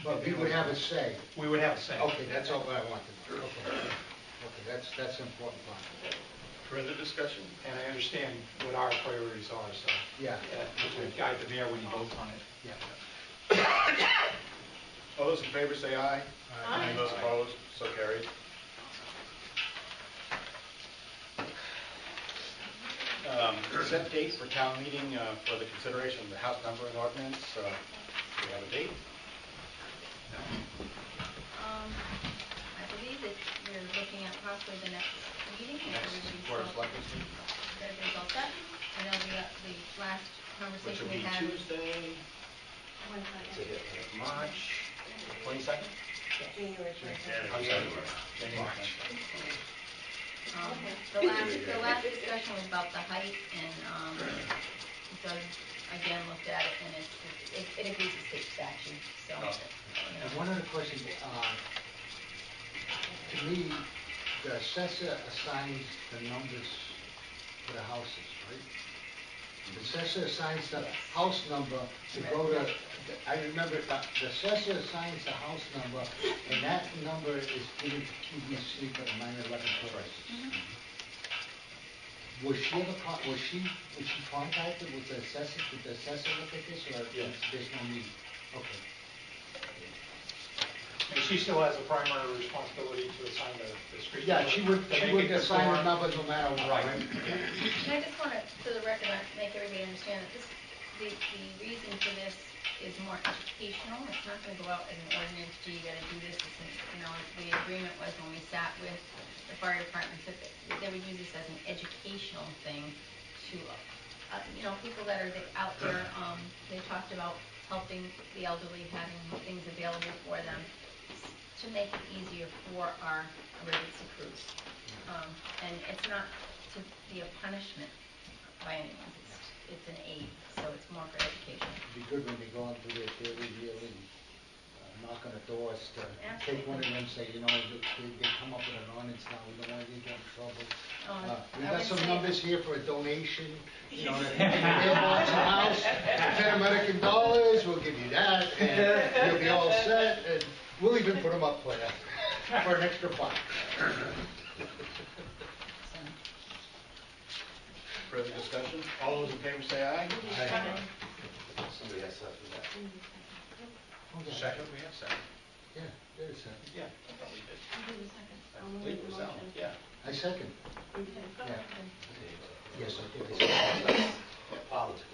But we would have a say. We would have a say. Okay, that's all I wanted. Okay, that's an important part. Further discussion? And I understand what our priorities are, so. Yeah. Which will guide the mayor when he votes on it. Yeah. All those in favor say aye. Aye. Those opposed, so carried. Set date for town meeting for the consideration of the house numbering ordinance. Do we have a date? I believe that we're looking at possibly the next meeting. if Next everybody's Board of all- Selectmen's meeting, if everybody's all set. I know we got the last which conversation will we be had. Tuesday, March 22nd? January. January. The last discussion was about the height, and Doug again looked at it, and it agrees with state statute, so. Okay. And one other question, to me, the assessor assigns the numbers to the houses, right? The assessor assigns the house number to go to, I remember, the assessor assigns the house number, and that number is given to QVC for the 9/11 purposes. Was she ever, was she contacted with the assessor, did the assessor look at this, or Yes. there's no need? Okay. And she still has a primary responsibility to assign the street. Yeah, number she would to make it assign a conform. number no matter what, Right. right? And I just want to, for the record, make everybody understand that the reason for this is more educational. It's not going to go out as an ordinance, gee, you got to do this. The agreement was when we sat with the fire department, that they would use this as an educational thing to, people that are out there, they talked about helping the elderly, having things available for them to make it easier for our emergency crews. And it's not to be a punishment by any means, it's an aid, so it's more for education. It'd be good when they go into their daily, really, knock on the doors to take one of them, say, they come up with an ordinance now, we don't want you to get in trouble. We got some numbers here for a donation, if you can mailbox a house, $10 American dollars, we'll give you that, and you'll be all set, and we'll even put them up for you, for an extra $5. Further discussion? All those in favor say aye. Somebody has to do that. Second, we have second. Yeah, there's a second. Yeah, I thought we did. I believe it was Alan, yeah. I second. Yeah. Yes, I did. Politics.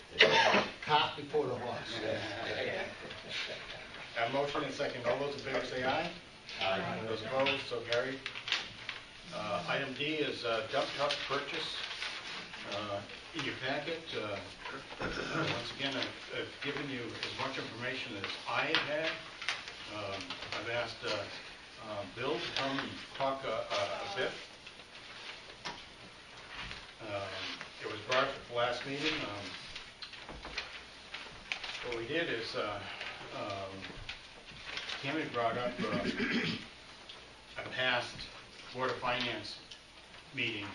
Cart before the horse. Have a motion and second. All those in favor say aye. Aye. Those opposed, so carried. Item D is dump truck purchase. In your packet, once again, I've given you as much information as I had. I've asked Bill to come and talk a bit. It was brought up at the last meeting. What we did is, Tammy brought up a past Board of Finance meeting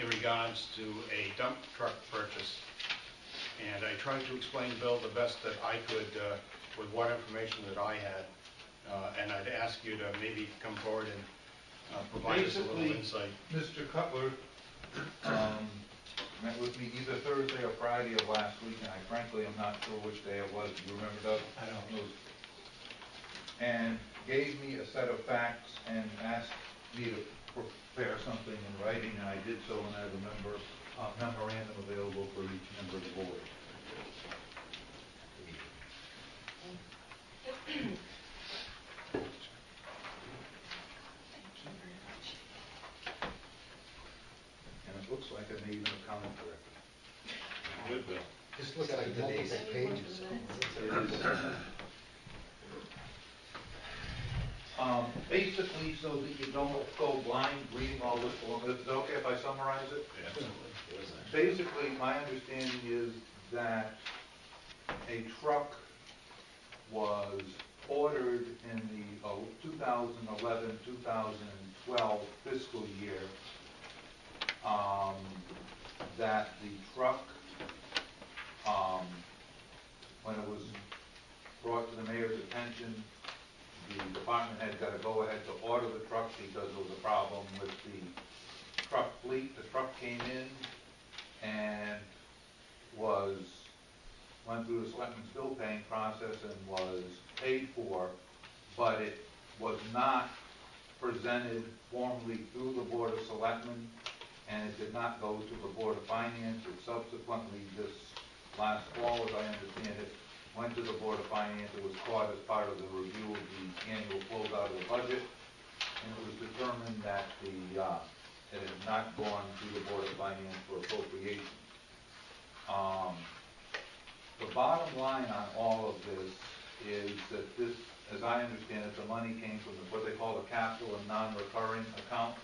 in regards to a dump truck purchase. And I tried to explain to Bill the best that I could with what information that I had. And I'd ask you to maybe come forward and provide us a little insight. Mr. Cutler met with me either Thursday or Friday of last week, and I frankly am not sure which day it was. Do you remember, Doug? I don't know. And gave me a set of facts and asked me to prepare something in writing, and I did so, and I have a memorandum available for each member of the board. And it looks like I may even have counted correctly. Good, Bill. Just look at the multiple pages. Basically, so that you don't go blind reading all this along, is it okay if I summarize it? Basically, my understanding is that a truck was ordered in the 2011-2012 fiscal year, that the truck, when it was brought to the mayor's attention, attention. The department head got a go-ahead to order the truck because there was a problem with the truck fleet. The truck came in and went through the Selectman's bill paying process and was paid for, but it was not presented formally through the Board of Selectmen, and it did not go to the Board of Finance. It subsequently, this last fall, as I understand it, went to the Board of Finance. It was caught as part of the review of the annual closeout of the budget, and it was determined that it had not gone through the Board of Finance for appropriation. The bottom line on all of this is that this, as I understand it, the money came from what they call the capital and non-recurring account.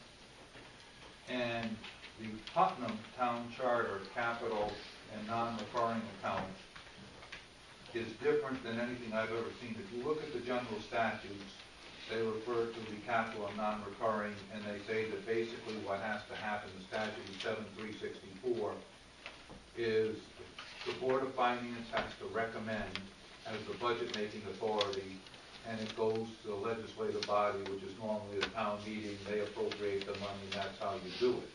And the Putnam Town Charter capital and non-recurring account is different than anything I've ever seen. If you look at the general statutes, they refer to the capital and non-recurring, and they say that basically what has to happen, the statute 7364, is the Board of Finance has to recommend as the budget-making authority, and it goes to the legislative body, which is normally a town meeting. They appropriate the money, and that's how you do it.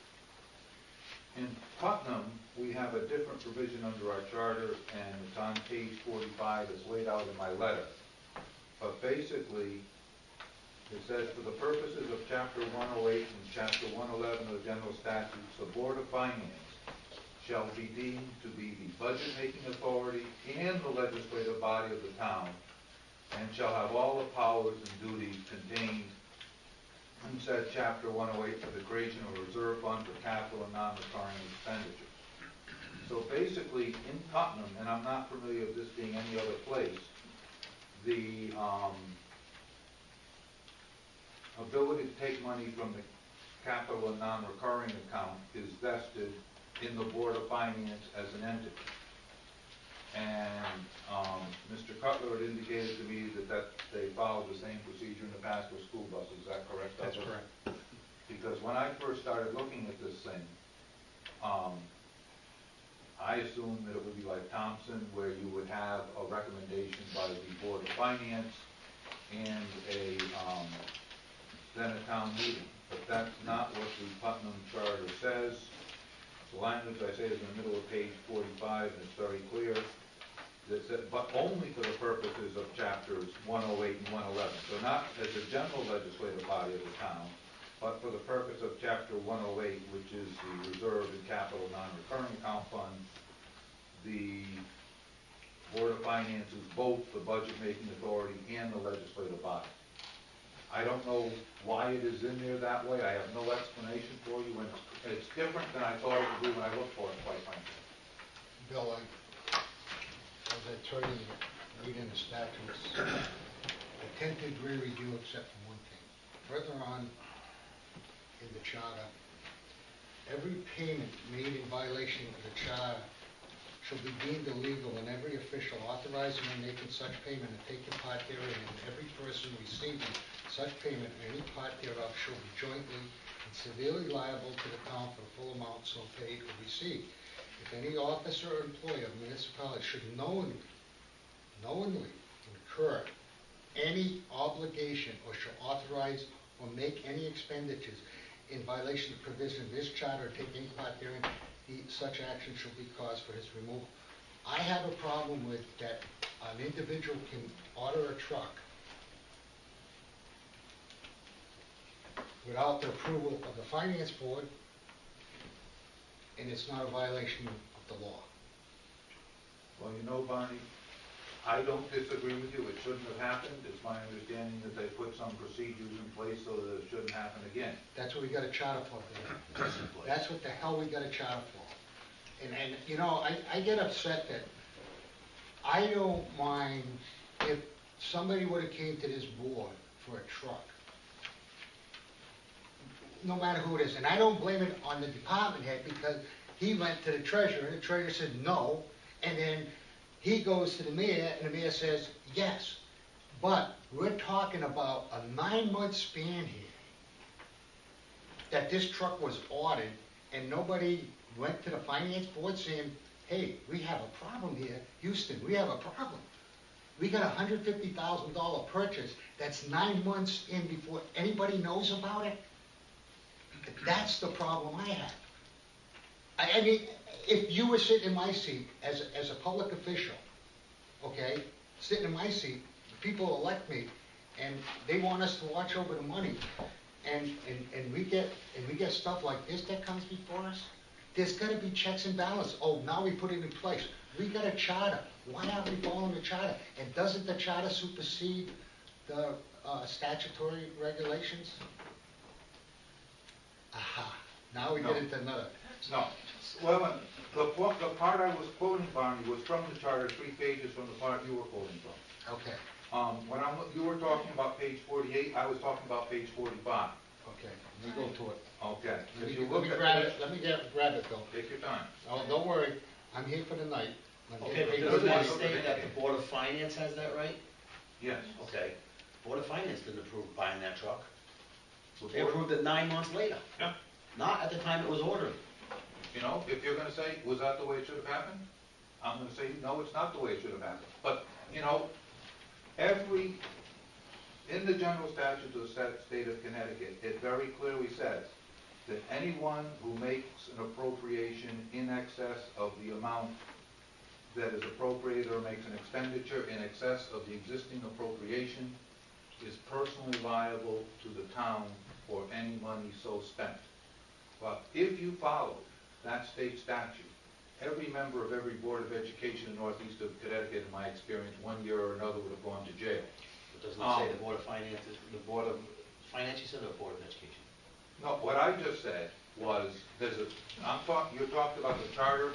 In Putnam, we have a different provision under our charter, and it's on page 45. It's laid out in my letter. But basically, it says, for the purposes of Chapter 108 and Chapter 111 of the General Statutes, the Board of Finance shall be deemed to be the budget-making authority and the legislative body of the town, and shall have all the powers and duties contained in said Chapter 108 for the creation of a reserve fund for capital and non-recurring expenditures. So basically, in Putnam, and I'm not familiar with this being any other place, the ability to take money from the capital and non-recurring account is vested in the Board of Finance as an entity. And Mr. Cutler had indicated to me that they followed the same procedure in the past with school buses. Is that correct? That's correct. Because when I first started looking at this thing, I assumed that it would be like Thompson, where you would have a recommendation by the Board of Finance and then a town meeting. But that's not what the Putnam Charter says. The language I say is in the middle of page 45, and it's very clear. That said, but only for the purposes of chapters 108 and 111. So not as a general legislative body of the town, but for the purpose of chapter 108, which is the reserve and capital non-recurring account fund. The Board of Finance is both the budget-making authority and the legislative body. I don't know why it is in there that way. I have no explanation for you, and it's different than I thought it would be when I looked for it, quite frankly. Bill, as I try to read in the statutes, I tend to agree with you except for one thing. Further on in the charter, every payment made in violation of the charter shall be deemed illegal, and every official authorizing or making such payment and taking part therein, and every person receiving such payment or any part thereof shall be jointly and severely liable to the town for the full amount so paid or received. If any officer or employee of municipality should knowingly incur any obligation or shall authorize or make any expenditures in violation of provision of this charter or take any part therein, such action shall be cause for his removal. I have a problem with that an individual can order a truck without the approval of the finance board, and it's not a violation of the law. Well, you know, Bonnie, I don't disagree with you. It shouldn't have happened. It's my understanding that they put some procedures in place so that it shouldn't happen again. That's what we got a charter for. That's what the hell we got a charter for. And you know, I get upset that I don't mind if somebody would have came to this board for a truck, no matter who it is. And I don't blame it on the department head, because he went to the treasurer, and the treasurer said no, and then he goes to the mayor, and the mayor says yes. But we're talking about a 9-month span here that this truck was ordered, and nobody went to the finance board saying, hey, we have a problem here. Houston, we have a problem. We got $150,000 purchase that's 9 months in before anybody knows about it. That's the problem I have. I mean, if you were sitting in my seat as a public official, okay, sitting in my seat, people elect me, and they want us to watch over the money, and we get stuff like this that comes before us. There's got to be checks and balances. Oh, now we put it in place. We got a charter. Why aren't we following the charter? And doesn't the charter supersede the statutory regulations? Aha. Now we get into another. No. Well, the part I was quoting, Barney, was from the charter, 3 pages from the part you were quoting from. Okay. When you were talking about page 48, I was talking about page 45. Okay. Let me go to it. Okay. Let If me you look at grab page- it. Let me grab it, Bill. Take your time. Oh, don't worry. I'm here for the night. I'm Okay, getting but paid doesn't good it money. state that the Board of Finance has that right? Yes. Okay. Board of Finance didn't approve buying that truck. The They board- approved it 9 months later. Yeah. Not at the time it was ordered. You know, if you're gonna say, was that the way it should have happened? I'm gonna say, no, it's not the way it should have happened. But, you know, in the general statutes of the state of Connecticut, it very clearly says that anyone who makes an appropriation in excess of the amount that is appropriated or makes an expenditure in excess of the existing appropriation is personally liable to the town for any money so spent. But if you follow that state statute, every member of every Board of Education in northeast of Connecticut, in my experience, 1 year or another would have gone to jail. It doesn't say the Board of Finance, the Board of Finance, you said, or Board of Education? No, what I just said was, you talked about the charter.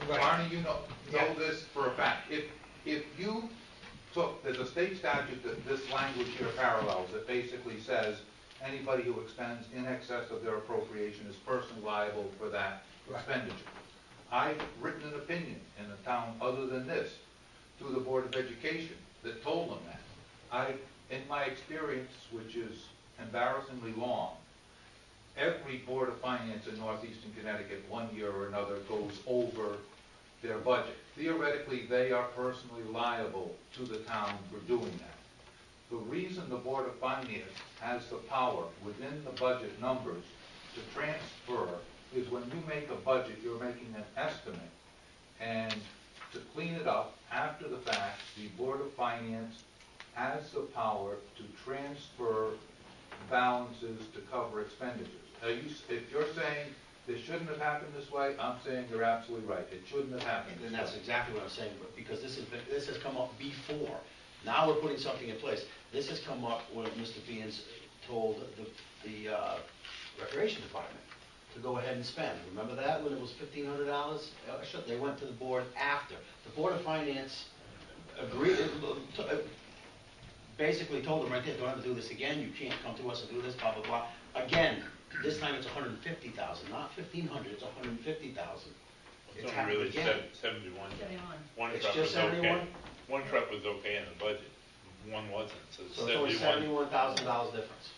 Right. Barney, you know Yeah. this for a fact. If you took, there's a state statute that this language here parallels, that basically says anybody who expends in excess of their appropriation is personally liable for that Right. expenditure. I've written an opinion in a town other than this to the Board of Education that told them that. In my experience, which is embarrassingly long, every Board of Finance in northeastern Connecticut, 1 year or another, goes over their budget. Theoretically, they are personally liable to the town for doing that. The reason the Board of Finance has the power within the budget numbers to transfer is when you make a budget, you're making an estimate. And to clean it up after the fact, the Board of Finance has the power to transfer balances to cover expenditures. If you're saying this shouldn't have happened this way, I'm saying you're absolutely right. It shouldn't have happened And this that's way. exactly what I'm saying, but because this has come up before. Now we're putting something in place. This has come up when Mr. Beans told the Recreation Department to go ahead and spend. Remember that, when it was $1,500? They went to the board after. The Board of Finance agreed, basically told them right there, don't ever do this again, you can't come to us and do this, blah, blah, blah. Again, this time it's $150,000, not $1,500, it's $150,000. It's It's only happened really again. 71. 71. One It's truck just was okay. 71? One truck was okay in the budget, one wasn't, so So it's only $71, $71,000 difference.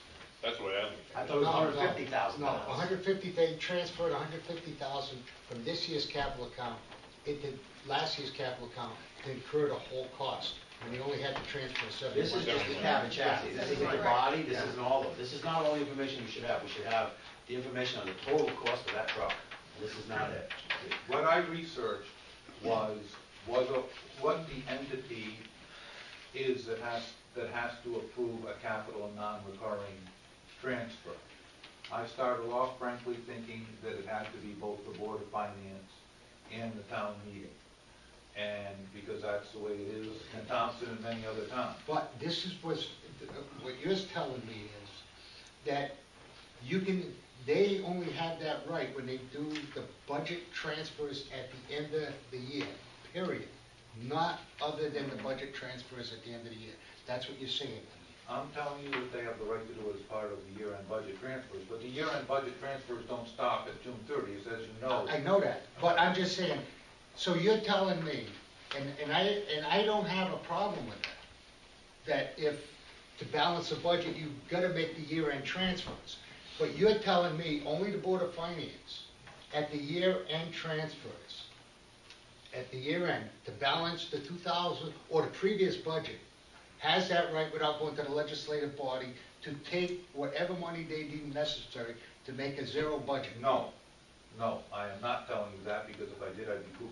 that's the way I look I at it. thought it was $150,000. No, 150, they transferred 150,000 from this year's capital account into last year's capital account to incur the whole cost, and they only had to transfer 71. This is just the cab and chassis, this isn't the body, this isn't all of it. This is not all the information we should have. We should have the information on the total cost of that truck, and this is not it. What I researched was what the entity is that has to approve a capital and non-recurring transfer. I started off frankly thinking that it had to be both the Board of Finance and the town meeting. And because that's the way it is in Thompson and many other towns. But this is what you're telling me is that they only have that right when they do the budget transfers at the end of the year, period. Not other than the budget transfers at the end of the year. That's what you're saying to me. I'm telling you that they have the right to do it as part of the year-end budget transfers, but the year-end budget transfers don't stop at June 30th, as you know. I know that, but I'm just saying, so you're telling me, and I don't have a problem with that if to balance the budget, you've got to make the year-end transfers. But you're telling me only the Board of Finance at the year-end transfers at the year end to balance the 2000 or the previous budget has that right without going to the legislative body to take whatever money they deem necessary to make a zero budget? No, I am not telling you that, because if I did, I'd be fooled.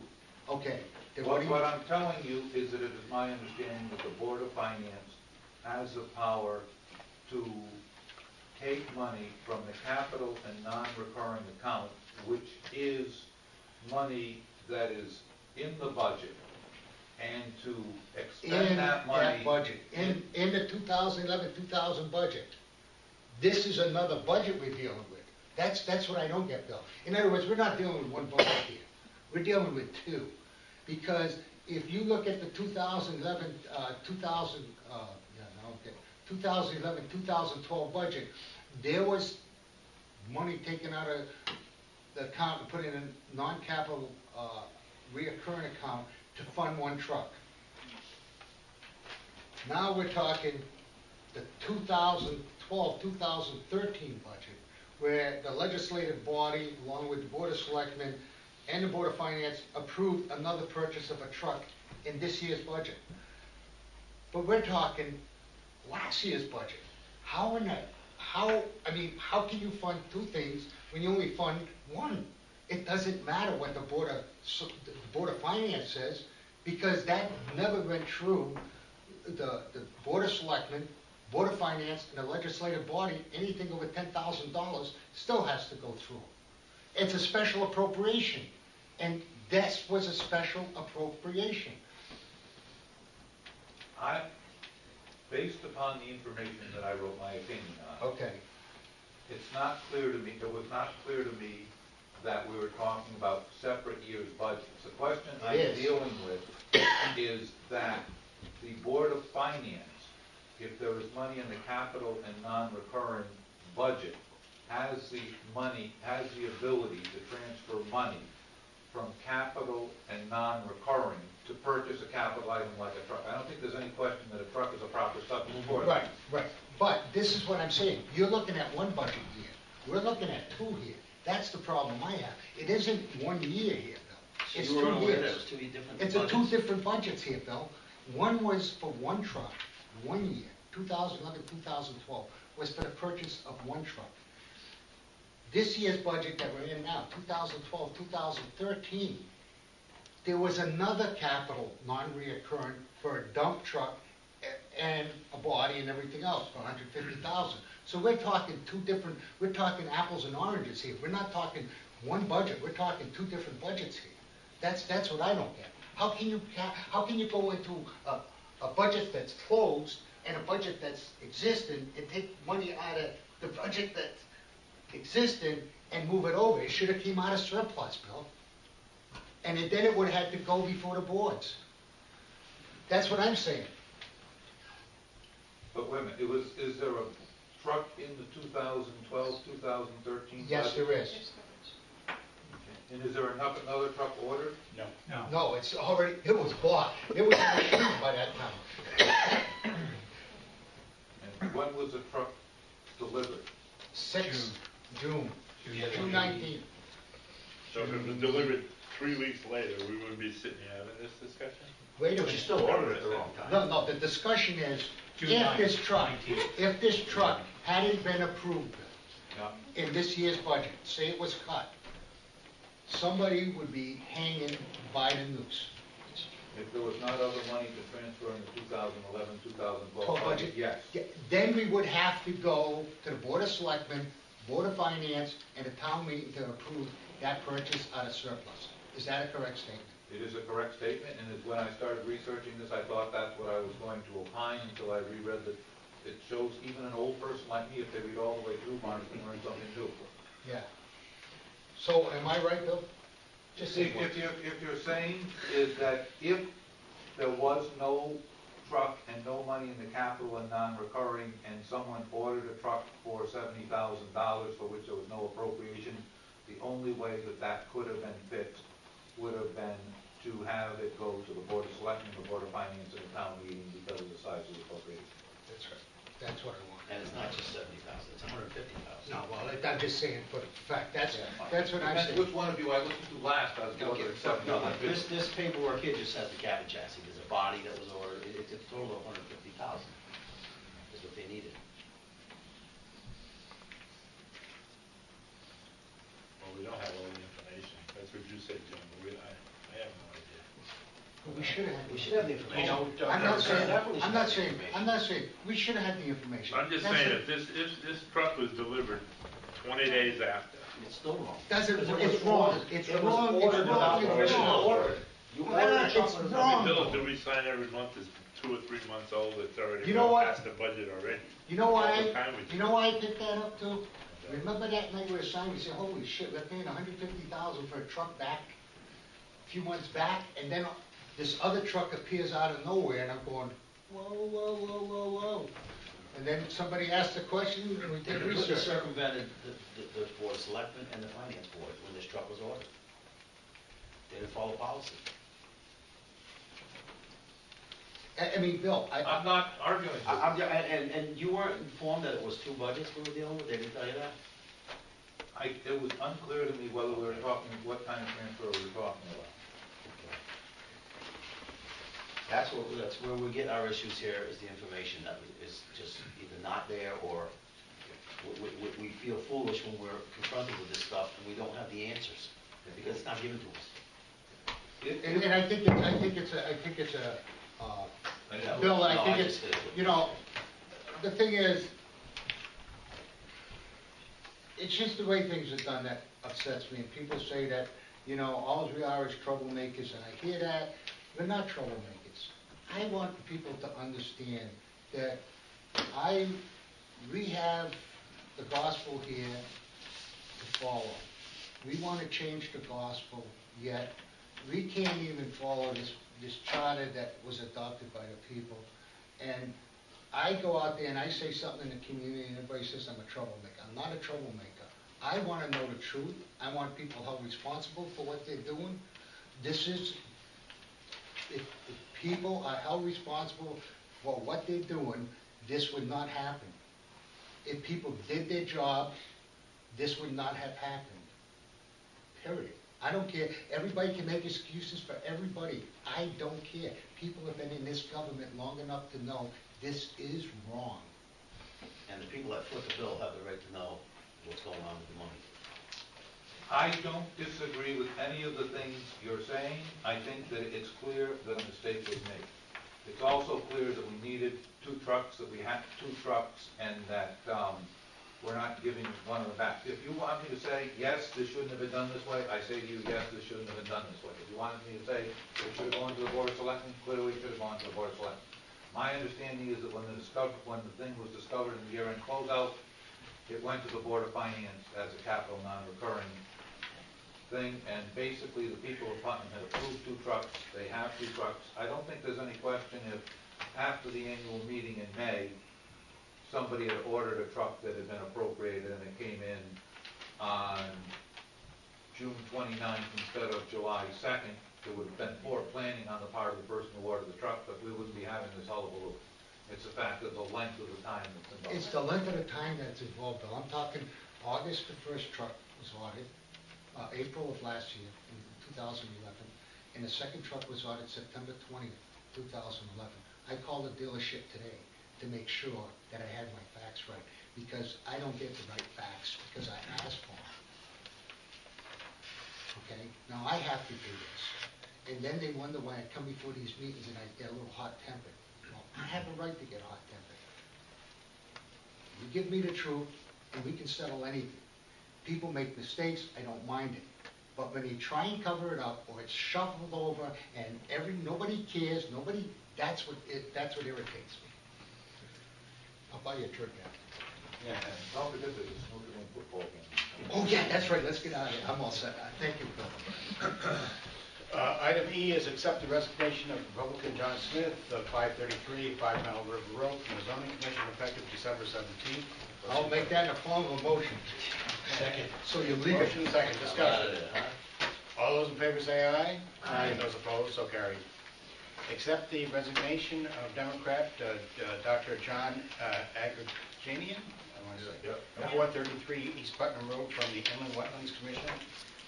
Okay. Then what do you? What I'm telling you is that it is my understanding that the Board of Finance has the power to take money from the capital and non-recurring account, which is money that is in the budget, and to expend that money. Budget, in the 2011-2000 budget. This is another budget we're dealing with. That's what I don't get, Bill. In other words, we're not dealing with one budget here. We're dealing with two. Because if you look at the 2011-2012 budget, there was money taken out of the account and put in a non-capital reoccurring account to fund one truck. Now we're talking the 2012-2013 budget, where the legislative body, along with the Board of Selectmen and the Board of Finance, approved another purchase of a truck in this year's budget. But we're talking last year's budget. How can you fund two things when you only fund one? It doesn't matter what the Board of Finance says, because that never went through the Board of Selectmen, Board of Finance, and the legislative body. Anything over $10,000 still has to go through. It's a special appropriation, and this was a special appropriation. Based upon the information that I wrote my opinion on, Okay. it's not clear to me, it was not clear to me that we were talking about separate years' budgets. The question I'm dealing with is that the Board of Finance, if there is money in the capital and non-recurring budget, has the ability to transfer money from capital and non-recurring to purchase a capital item like a truck. I don't think there's any question that a truck is a proper substitute for it. Right. But this is what I'm saying. You're looking at one budget year. We're looking at two here. That's the problem I have. It isn't 1 year here, Bill. It's 2 years. It's two different budgets here, Bill. One was for one truck, 1 year, 2011-2012, was for the purchase of one truck. This year's budget that we're in now, 2012-2013, there was another capital non-reoccurring for a dump truck and a body and everything else for $150,000. So we're talking we're talking apples and oranges here. We're not talking one budget. We're talking two different budgets here. That's what I don't get. How can you go into a budget that's closed and a budget that's existing and take money out of the budget that's existing and move it over? It should have came out of surplus, Bill. And then it would have had to go before the boards. That's what I'm saying. But wait a minute, is there a truck in the 2012-2013 Yes, there is. And is there another truck ordered? No. No, it was bought. It was approved by that time. And when was the truck delivered? 6 June. June 19th. So if it was delivered 3 weeks later, we wouldn't be sitting here having this discussion? Wait a minute. But you still ordered it at the wrong time. No, the discussion is, June if this truck hadn't been approved Yeah. in this year's budget, say it was cut, somebody would be hanging by the noose. If there was not other money to transfer in the 2011-2012 budget? budget, yes. Then we would have to go to the Board of Selectmen, Board of Finance, and the town meeting to approve that purchase out of surplus. Is that a correct statement? It is a correct statement, and when I started researching this, I thought that's what I was going to opine until I reread that it shows even an old person like me, if they read all the way through, Mark, can learn something new. Yeah. So, am I right, Bill? Just say If you're saying is that if there was no truck and no money in the capital and non-recurring, and someone ordered a truck for $70,000 for which there was no appropriation, the only way that could have been fixed would have been to have it go to the Board of Selectmen, the Board of Finance, and the town meeting because of the size of the appropriation. That's right. That's what I want. And it's not just 70,000, it's 150,000. No, well, I'm just saying for the fact, that's what I'm Depends saying. which one of you I listened to last, as to whether it's acceptable. No, this paperwork here just has the cab and chassis, there's a body that was ordered, it's a total of 150,000 is what they needed. Well, we don't have all the information. That's what you said, Jim. I have no idea. We should have. We should have the information. I'm not saying, Definitely should I'm have not the saying, information. I'm not saying, we should have had the information. I'm just That's saying, it. if this truck was delivered 20 days after, It's still wrong. Doesn't, Because it's wrong, it's wrong, it's wrong, it's wrong. You Well, ordered a it's truck with a wrong. how many bills do we sign every month that's 2 or 3 months old, that's already You know gone what? past the budget already? You know All why, the time we do. you know why I picked that up too? Remember that night we were signing, we said, holy shit, we're paying $150,000 for a truck back, a few months back, and then this other truck appears out of nowhere, and I'm going, whoa, whoa, whoa, whoa, whoa. And then somebody asked a question, and we did They research. circumvented the Board of Selectmen and the Finance Board when this truck was ordered. They didn't follow policy. I mean, Bill, I'm not arguing with you. And you weren't informed that it was 2 budgets we were dealing with? They didn't tell you that? It was unclear to me whether we were talking, what kind of transfer we were talking about. That's where we get our issues here, is the information that is just either not there, or we feel foolish when we're confronted with this stuff and we don't have the answers, because it's not given to us. and I think it's a, Bill, I think it's, you know, the thing is, it's just the way things are done that upsets me, and people say that, you know, all we are is troublemakers, and I hear that. We're not troublemakers. I want people to understand that we have the gospel here to follow. We want to change the gospel, yet we can't even follow this charter that was adopted by the people. And I go out there and I say something in the community and everybody says I'm a troublemaker. I'm not a troublemaker. I want to know the truth. I want people held responsible for what they're doing. If people are held responsible for what they're doing, this would not happen. If people did their job, this would not have happened. Period. I don't care. Everybody can make excuses for everybody. I don't care. People have been in this government long enough to know this is wrong. And the people that foot the bill have the right to know what's going on with the money. I don't disagree with any of the things you're saying. I think that it's clear that a mistake was made. It's also clear that we needed 2 trucks, that we had 2 trucks, and that we're not giving one of them back. If you want me to say, yes, this shouldn't have been done this way, I say to you, yes, this shouldn't have been done this way. If you wanted me to say it should have gone to the Board of Selectmen, clearly it should have gone to the Board of Selectmen. My understanding is that when the thing was discovered in the year-end closeout, it went to the Board of Finance as a capital non-recurring thing, and basically the people of Putnam had approved 2 trucks. They have 2 trucks. I don't think there's any question if after the annual meeting in May, somebody had ordered a truck that had been appropriated and it came in on June 29th instead of July 2nd. There would have been poor planning on the part of the person who ordered the truck, but we wouldn't be having this hullabaloo. It's the fact of the length of the time that's involved. It's the length of the time that's involved, Bill. I'm talking August, the first truck was ordered, April of last year, in 2011, and the second truck was ordered September 20th, 2011. I called the dealership today to make sure that I had my facts right, because I don't get the right facts because I asked for them. Okay? Now, I have to do this. And then they wonder why I come before these meetings and I get a little hot-tempered. Well, I have a right to get hot-tempered. You give me the truth, and we can settle anything. People make mistakes, I don't mind it. But when they try and cover it up, or it's shuffled over, and nobody cares, that's what irritates me. I'll buy you a drink now. Yeah, and don't forget there's a snooker and football game. Oh, yeah, that's right, let's get out of here. I'm all set. Thank you, Bill. Item E is accept the resignation of Republican John Smith of 533 5 Mile River Road from the zoning commission effective December 17th. I'll make that in the form of a motion. Second. So you leave it. Motion second, discussion. All those in favor say aye. Aye. Those opposed, so carried. Accept the resignation of Democrat Dr. John Agrajanian. want to say. Yep. 433 East Putnam Road from the Inland Wetlands Commission.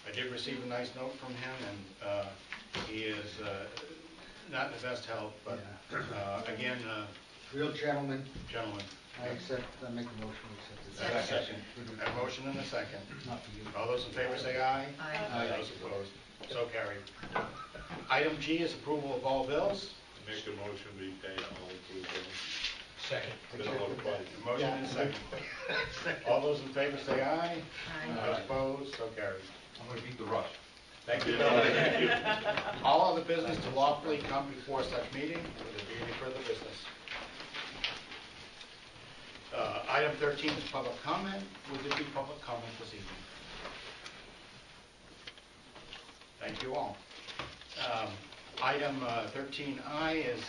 I did receive a nice note from him, and he is not in the best health, but again, Real gentleman, gentlemen. I accept, I make a motion to I have accept a it. second. A motion and a second. Not for you. All those in favor say aye. Aye. Those opposed, so carried. Item G is approval of all bills. Make a motion, we pay all approved bills. Second. Bill of budget. A motion and a second. All those in favor say aye. Aye. Those opposed, so carried. I'm gonna beat the rush. Thank you, Bill. Thank you. All other business to lawfully come before such meeting. Will there be any further business? Item 13 is public comment. Will there be public comment this evening? Thank you all. Item 13I is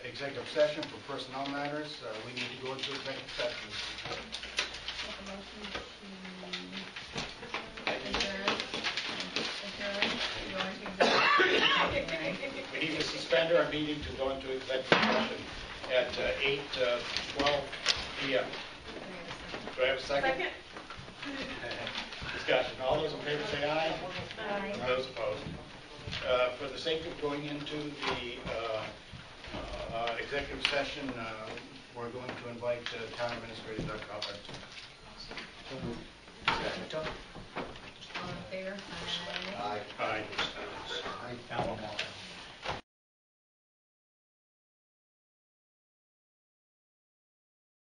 executive session for personnel matters. We need to go into executive session. Make a motion to adjourn, go into executive. We need to suspend our meeting to go into executive session at 8:12 p.m. Do I have a second? Second? Discussion. All those in favor say aye. Aye. Those opposed. For the sake of going into the executive session, we're going to invite Town Administrator Doug Copper.